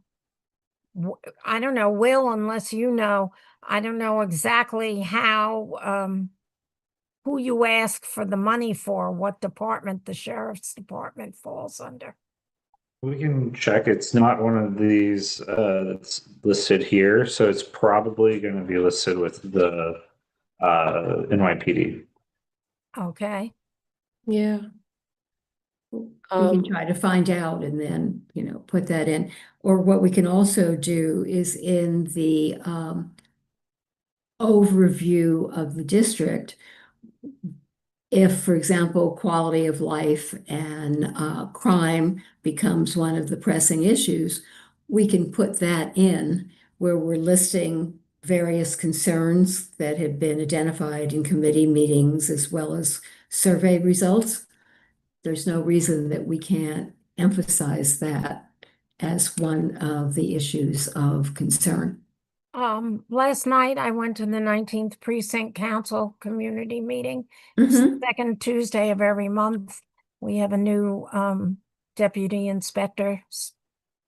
I don't know, Will, unless you know, I don't know exactly how, who you ask for the money for, what department the sheriff's department falls under. We can check. It's not one of these that's listed here, so it's probably going to be listed with the NYPD. Okay. Yeah. We can try to find out and then, put that in. Or what we can also do is in the overview of the district, if, for example, quality of life and crime becomes one of the pressing issues, we can put that in where we're listing various concerns that have been identified in committee meetings as well as survey results. There's no reason that we can't emphasize that as one of the issues of concern. Last night I went to the 19th Precinct Council community meeting. It's the second Tuesday of every month. We have a new deputy inspector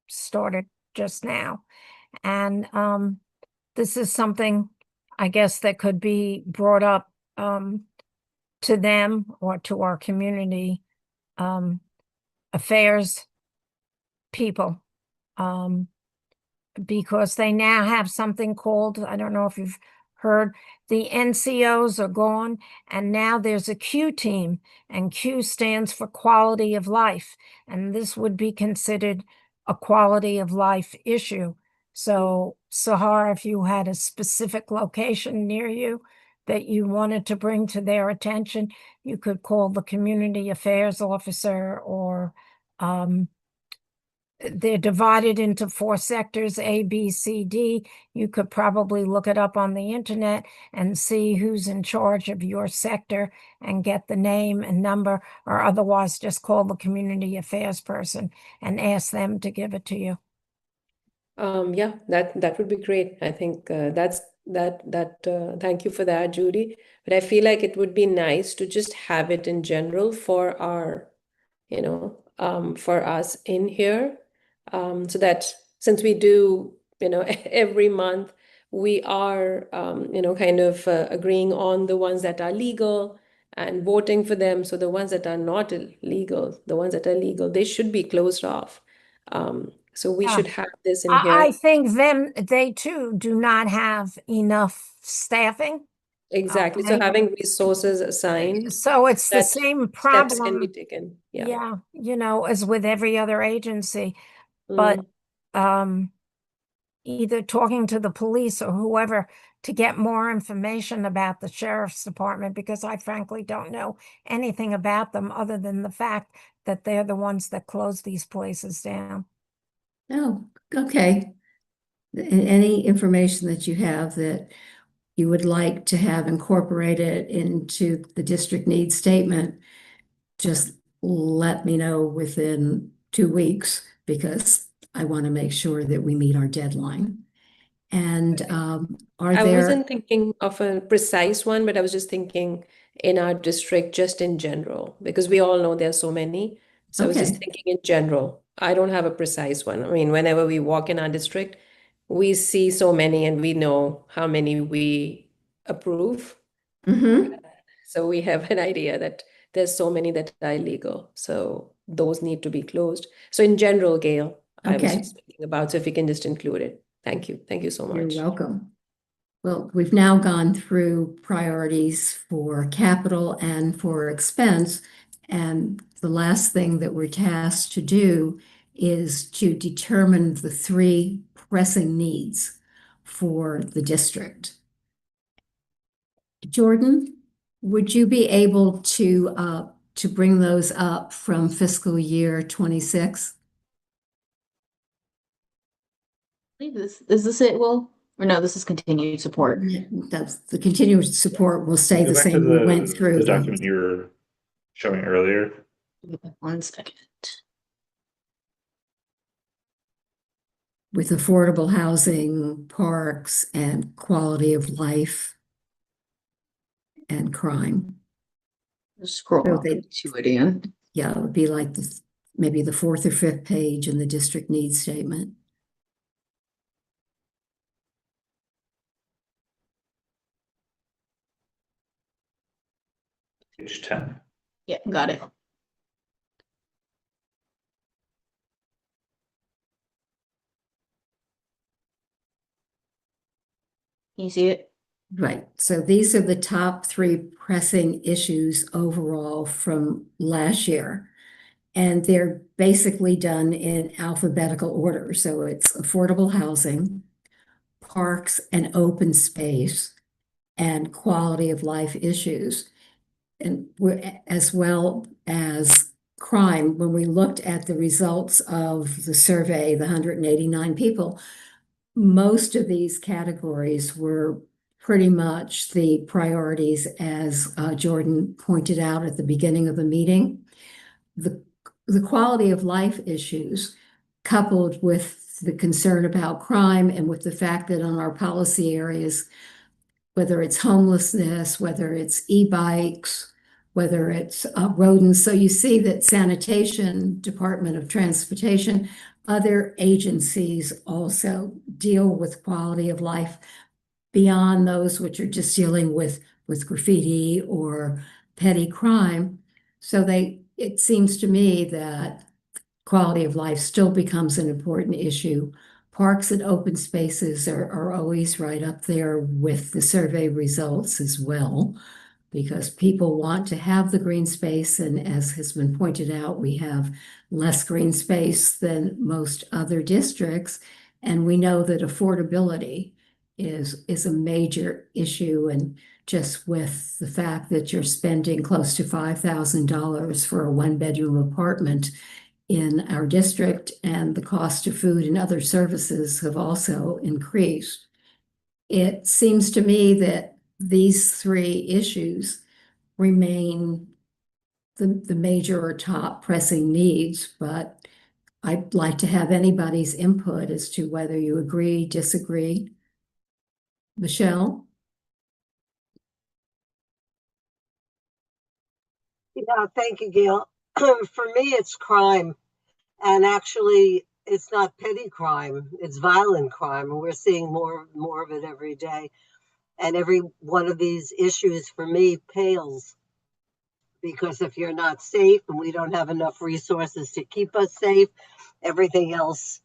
started just now. And this is something, I guess, that could be brought up to them or to our community affairs people. Because they now have something called, I don't know if you've heard, the NCOs are gone, and now there's a Q team, and Q stands for quality of life, and this would be considered a quality of life issue. So, Sahar, if you had a specific location near you that you wanted to bring to their attention, you could call the community affairs officer, or they're divided into 4 sectors, A, B, C, D. You could probably look it up on the internet and see who's in charge of your sector and get the name and number, or otherwise just call the community affairs person and ask them to give it to you. Yeah, that would be great. I think that's Thank you for that, Judy. But I feel like it would be nice to just have it in general for our, for us in here, so that since we do, every month, we are, kind of agreeing on the ones that are legal and voting for them. So the ones that are not legal, the ones that are legal, they should be closed off. So we Yeah. should have this in I here. think they too do not have enough staffing. Exactly. So Okay. having resources assigned, So it's the that same steps can be problem, taken. yeah, as with every other agency. But either talking to the police or whoever to get more information about the sheriff's department, because I frankly don't know anything about them other than the fact that they're the ones that close these places down. Oh, okay. Any information that you have that you would like to have incorporated into the district needs statement, just let me know within 2 weeks because I want to make sure that we meet our deadline. And are I there, wasn't thinking of a precise one, but I was just thinking in our district, just in general, because we all know there's so many. So I was just okay, thinking in general. I don't have a precise one. I mean, whenever we walk in our district, we see so many and we know how many we approve. mm-hmm, So we have an idea that there's so many that are illegal. So those need to be closed. So in general, Gail, I was okay, just thinking about, so if you can just include it. Thank you. Thank you so you're much. welcome. Well, we've now gone through priorities for capital and for expense. And the last thing that we're tasked to do is to determine the 3 pressing needs for the district. Jordan, would you be able to bring those up from fiscal year 26? Is this it, Will? Or no, this is continued support. That's the continued support will stay Go the back to same. We went the through document you were showing earlier. 1 second. with affordable housing, parks, and quality of life and crime. Scroll So up they, to it again. yeah, it would be like maybe the 4th or 5th page in the district needs statement. Page 10. Yeah, got it. Can you see it? Right. So these are the top 3 pressing issues overall from last year. And they're basically done in alphabetical order. So it's affordable housing, parks and open space, and quality of life issues. And as well as crime, when we looked at the results of the survey, the 189 people, most of these categories were pretty much the priorities as Jordan pointed out at the beginning of the meeting. The quality of life issues, coupled with the concern about crime and with the fact that on our policy areas, whether it's homelessness, whether it's e-bikes, whether it's rodents. So you see that sanitation, Department of Transportation, other agencies also deal with quality of life beyond those which are just dealing with graffiti or petty crime. So it seems to me that quality of life still becomes an important issue. Parks and open spaces are always right up there with the survey results as well, because people want to have the green space. And as has been pointed out, we have less green space than most other districts. And we know that affordability is a major issue. And just with the fact that you're spending close to $5,000 for a 1-bedroom apartment in our district, and the cost of food and other services have also increased. It seems to me that these 3 issues remain the major or top pressing needs, but I'd like to have anybody's input as to whether you agree, disagree. Michelle? Yeah, thank you, Gail. For me, it's crime. And actually, it's not petty crime, it's violent crime. And we're seeing more of it every day. And every one of these issues for me pales, because if you're not safe and we don't have enough resources to keep us safe, everything else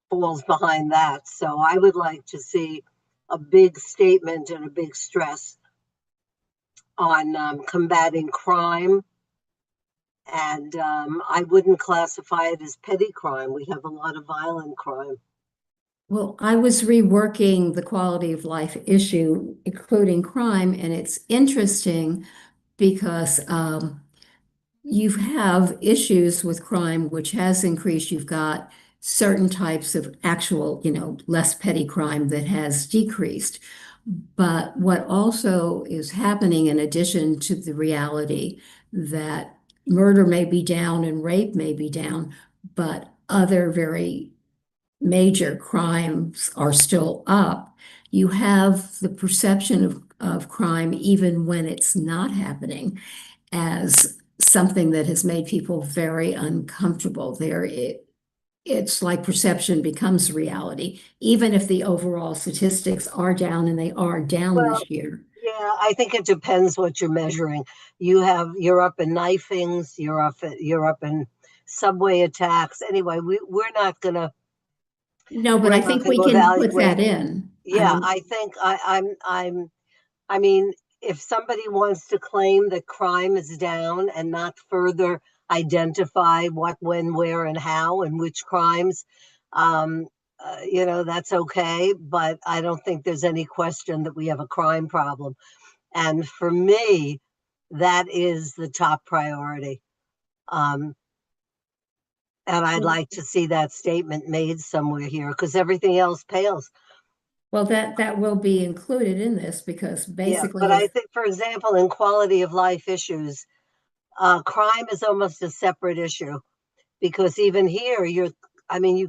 falls behind that. So I would like to see a big statement and a big stress on combating crime. And I wouldn't classify it as petty crime. We have a lot of violent crime. Well, I was reworking the quality of life issue, including crime, and it's interesting because you have issues with crime, which has increased. You've got certain types of actual, less petty crime that has decreased. But what also is happening, in addition to the reality that murder may be down and rape may be down, but other very major crimes are still up, you have the perception of crime, even when it's not happening, as something that has made people very uncomfortable. It's like perception becomes reality, even if the overall statistics are down, and they are down Well, this year. yeah, I think it depends what you're measuring. You're up in knifings, you're up in subway attacks. Anyway, we're not gonna No, but we're I not think we gonna can put evaluate. that in. Yeah, I think I mean, if somebody wants to claim that crime is down and not further identify what, when, where, and how, and which crimes, that's okay. But I don't think there's any question that we have a crime problem. And for me, that is the top priority. Um, and I'd like to see that statement made somewhere here, because everything else pales. Well, that will be included in this, because Yeah, basically, but I think, for example, in quality of life issues, crime is almost a separate issue, because even here, you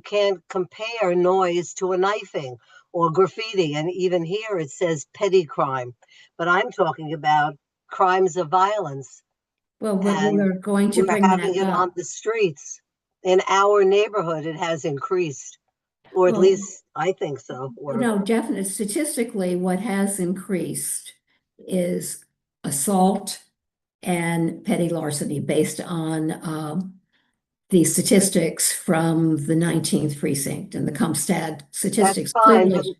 can't compare noise to a knifing or graffiti. And even here it says petty crime, but I'm talking about crimes of violence. well, And we're going to we're bring having that it on up. the streets. In our neighborhood, it has increased, or at Well, least I think so. Or no, definitely. Statistically, what has increased is assault and petty larceny, based on the statistics from the 19th precinct and the Comstat that's statistics fine, but clearly.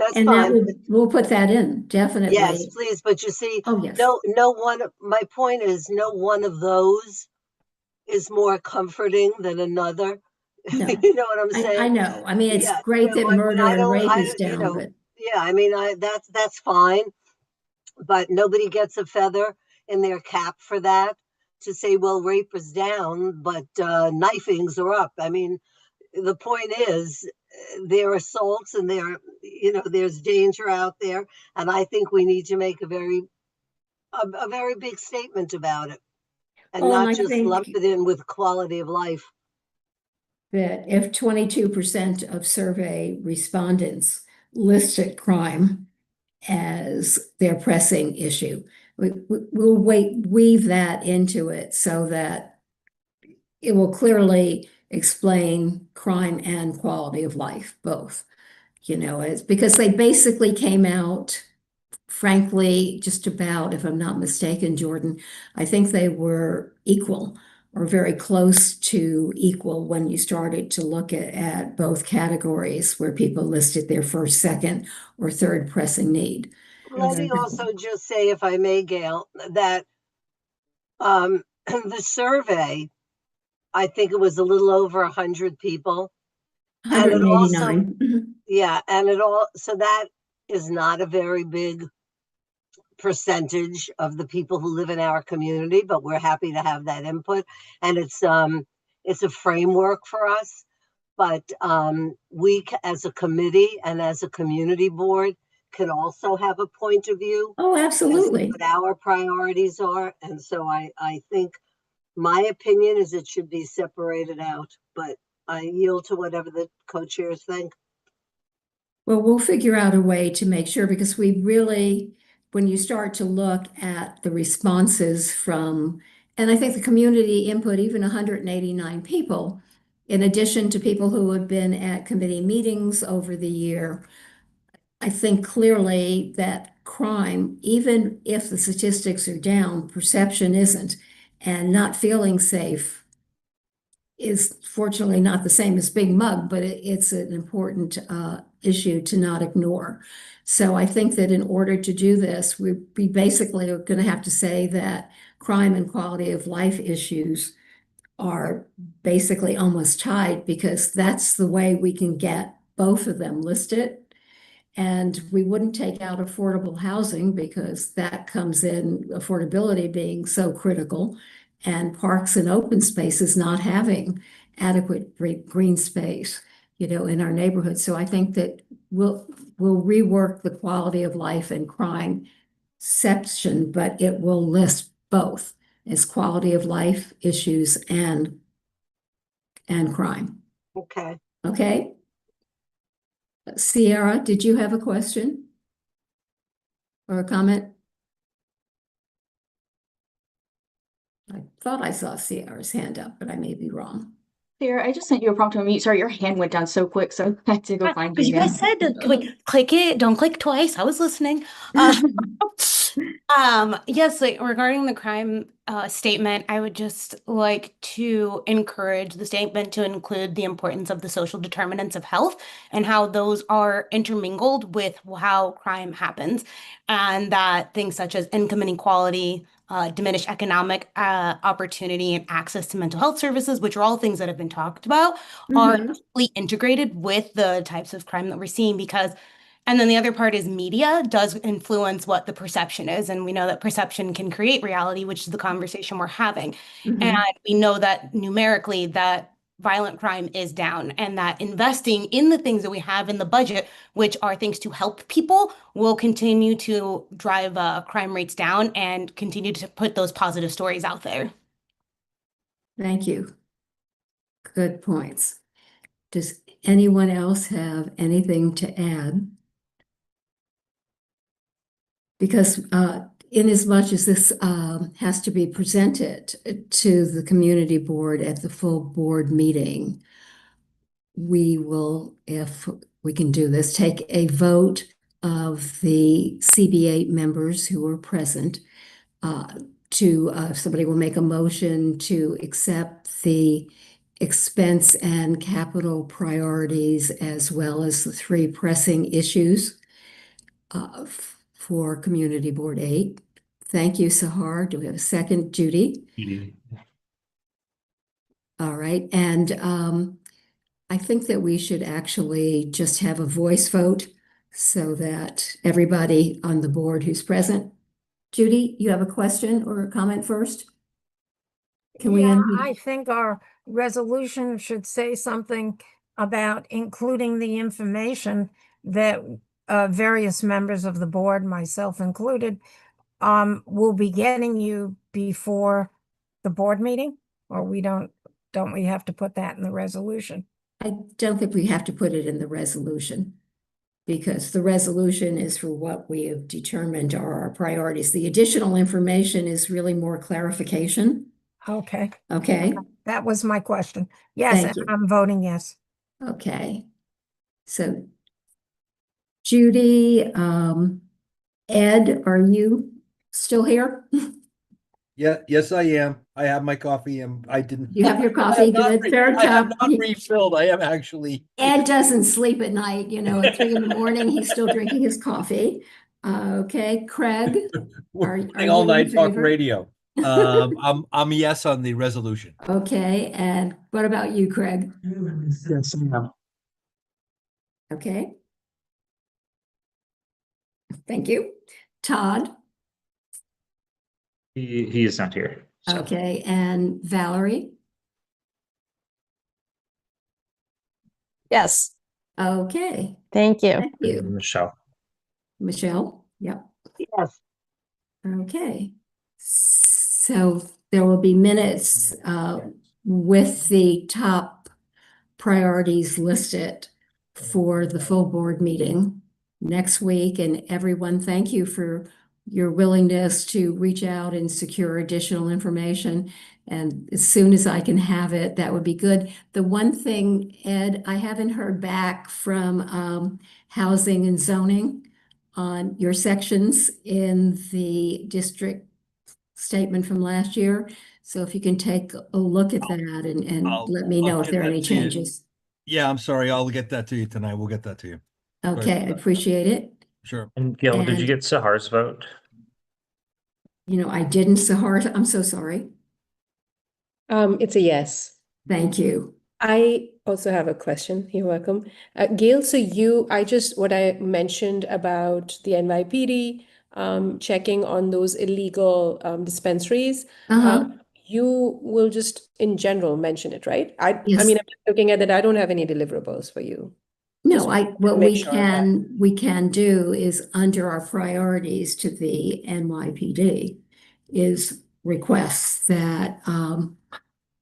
that's And fine. we'll put that in, Yes, definitely. please. But you see, Oh, yes. no one, my point is, no one of those is more comforting than another. No, You know what I'm I saying? know. I mean, it's Yeah, great that murder I and don't, rape is down, but yeah, that's fine, but nobody gets a feather in their cap for that, to say, well, rape is down, but knifings are up. I mean, the point is, there are assaults and there's danger out there, and I think we need to make a very big statement about it, and well, and not I just lump think it in with quality of life. that if 22% of survey respondents listed crime as their pressing issue, we'll weave that into it so that it will clearly explain crime and quality of life, both. It's because they basically came out, frankly, just about, if I'm not mistaken, Jordan, I think they were equal, or very close to equal, when you started to look at both categories, where people listed their first, second, or third pressing need. Let me also just say, if I may, Gail, that the survey, I think it was a little over 100 people. And it also, 189. yeah, so that is not a very big percentage of the people who live in our community, but we're happy to have that input. And it's a framework for us. But we, as a committee and as a community board, can also have a point of view Oh, as to absolutely. what our priorities are. And so I think my opinion is it should be separated out, but I yield to whatever the co-chairs think. Well, we'll figure out a way to make sure, because we really, when you start to look at the responses from, and I think the community input, even 189 people, in addition to people who have been at committee meetings over the year, I think clearly that crime, even if the statistics are down, perception isn't, and not feeling safe is fortunately not the same as being mugged, but it's an important issue to not ignore. So I think that in order to do this, we basically are going to have to say that crime and quality of life issues are basically almost tied, because that's the way we can get both of them listed. And we wouldn't take out affordable housing, because that comes in affordability being so critical, and parks and open spaces not having adequate green space, in our neighborhood. So I think that we'll rework the quality of life and crime section, but it will list both as quality of life issues and crime. Okay. Okay? Sierra, did you have a question or a comment? I thought I saw Sierra's hand up, but I may be wrong. Sarah, I just sent you a prompt to unmute. Sorry, your hand went down so quick, so I had to go find you You guys again. said to click it, don't click twice. I was listening. Yes, like regarding the crime statement, I would just like to encourage the statement to include the importance of the social determinants of health and how those are intermingled with how crime happens, and that things such as income inequality, diminished economic opportunity, and access to mental health services, which are all things that have been talked about, are deeply integrated with the types of crime that we're seeing. Because and then the other part is media does influence what the perception is. And we know that perception can create reality, which is the conversation we're having. And we know that numerically that violent crime is down, and that investing in the things that we have in the budget, which are things to help people, will continue to drive crime rates down and continue to put those positive stories out there. Thank you. Good points. Does anyone else have anything to add? Because in as much as this has to be presented to the community board at the full board meeting, we will, if we can do this, take a vote of the CB8 members who are present somebody will make a motion to accept the expense and capital priorities, as well as the 3 pressing issues for Community Board 8. Thank you, Sahar. Do we have a second? Judy? All right. And I think that we should actually just have a voice vote so that everybody on the board who's present. Judy, you have a question or a comment first? Can we I think our resolution should say something about including the information that various members of the board, myself included, will be getting you before the board meeting? Or don't we have to put that in the resolution? I don't think we have to put it in the resolution, because the resolution is for what we have determined are our priorities. The additional information is really more clarification. Okay. Okay. That was my question. Yes, Thank you. I'm voting yes. Okay. So Judy, Ed, are you still here? Yeah, yes, I am. I have my coffee and I didn't. You have your coffee, good, fair I have enough. not refilled. I am actually. Ed doesn't sleep at night, at 3 in the he's still drinking his coffee. Okay, Craig, are Playing you all in night talk favor? radio. I'm a yes on the resolution. Okay, and what about you, Craig? Yes, I am. Okay. Thank you. Todd? He is not here. So. Okay, and Valerie? Yes. Okay. Thank you. Thank you. Michelle. Michelle? Yep. Yes. Okay. So there will be minutes with the top priorities listed for the full board meeting next week. And everyone, thank you for your willingness to reach out and secure additional information. And as soon as I can have it, that would be good. The one thing, Ed, I haven't heard back from housing and zoning on your sections in the district statement from last year. So if you can take a look at that and let me know if get there are that any to you. changes. Yeah, I'm sorry. I'll get that to you tonight. We'll get that to you. Okay, I appreciate it. Sure. And Gil, did you And- get Sahar's vote? I didn't, Sahar, I'm so sorry. It's a yes. Thank you. I also have a question. You're welcome. Gail, so what I mentioned about the NYPD checking on those illegal dispensaries, you will just in general mention it, right? I Yes. mean, I'm looking at it, I don't have any deliverables for you. No, Just what make we sure that- we can do is under our priorities to the NYPD is requests that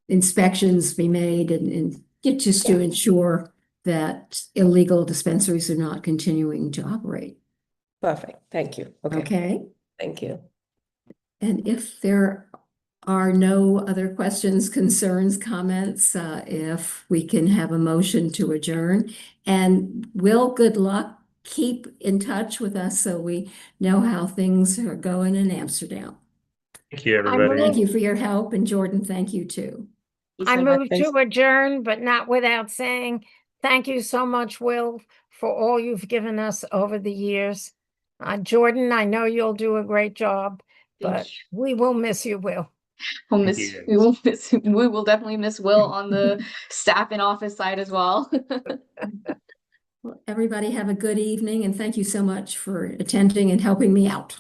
inspections be made and just to ensure that illegal dispensaries are not continuing to operate. Perfect. Thank you. Okay. Thank you. And if there are no other questions, concerns, comments, if we can have a motion to adjourn. And Will, good luck. Keep in touch with us so we know how things are going in Amsterdam. Thank you, everybody. Thank you for your help. And Jordan, thank you too. I move to adjourn, but not without saying thank you so much, Will, for all you've given us over the years. Jordan, I know you'll do a great job, but we will miss you, Will. We will definitely miss Will on the staff and office side as well. Well, everybody have a good evening and thank you so much for attending and helping me out.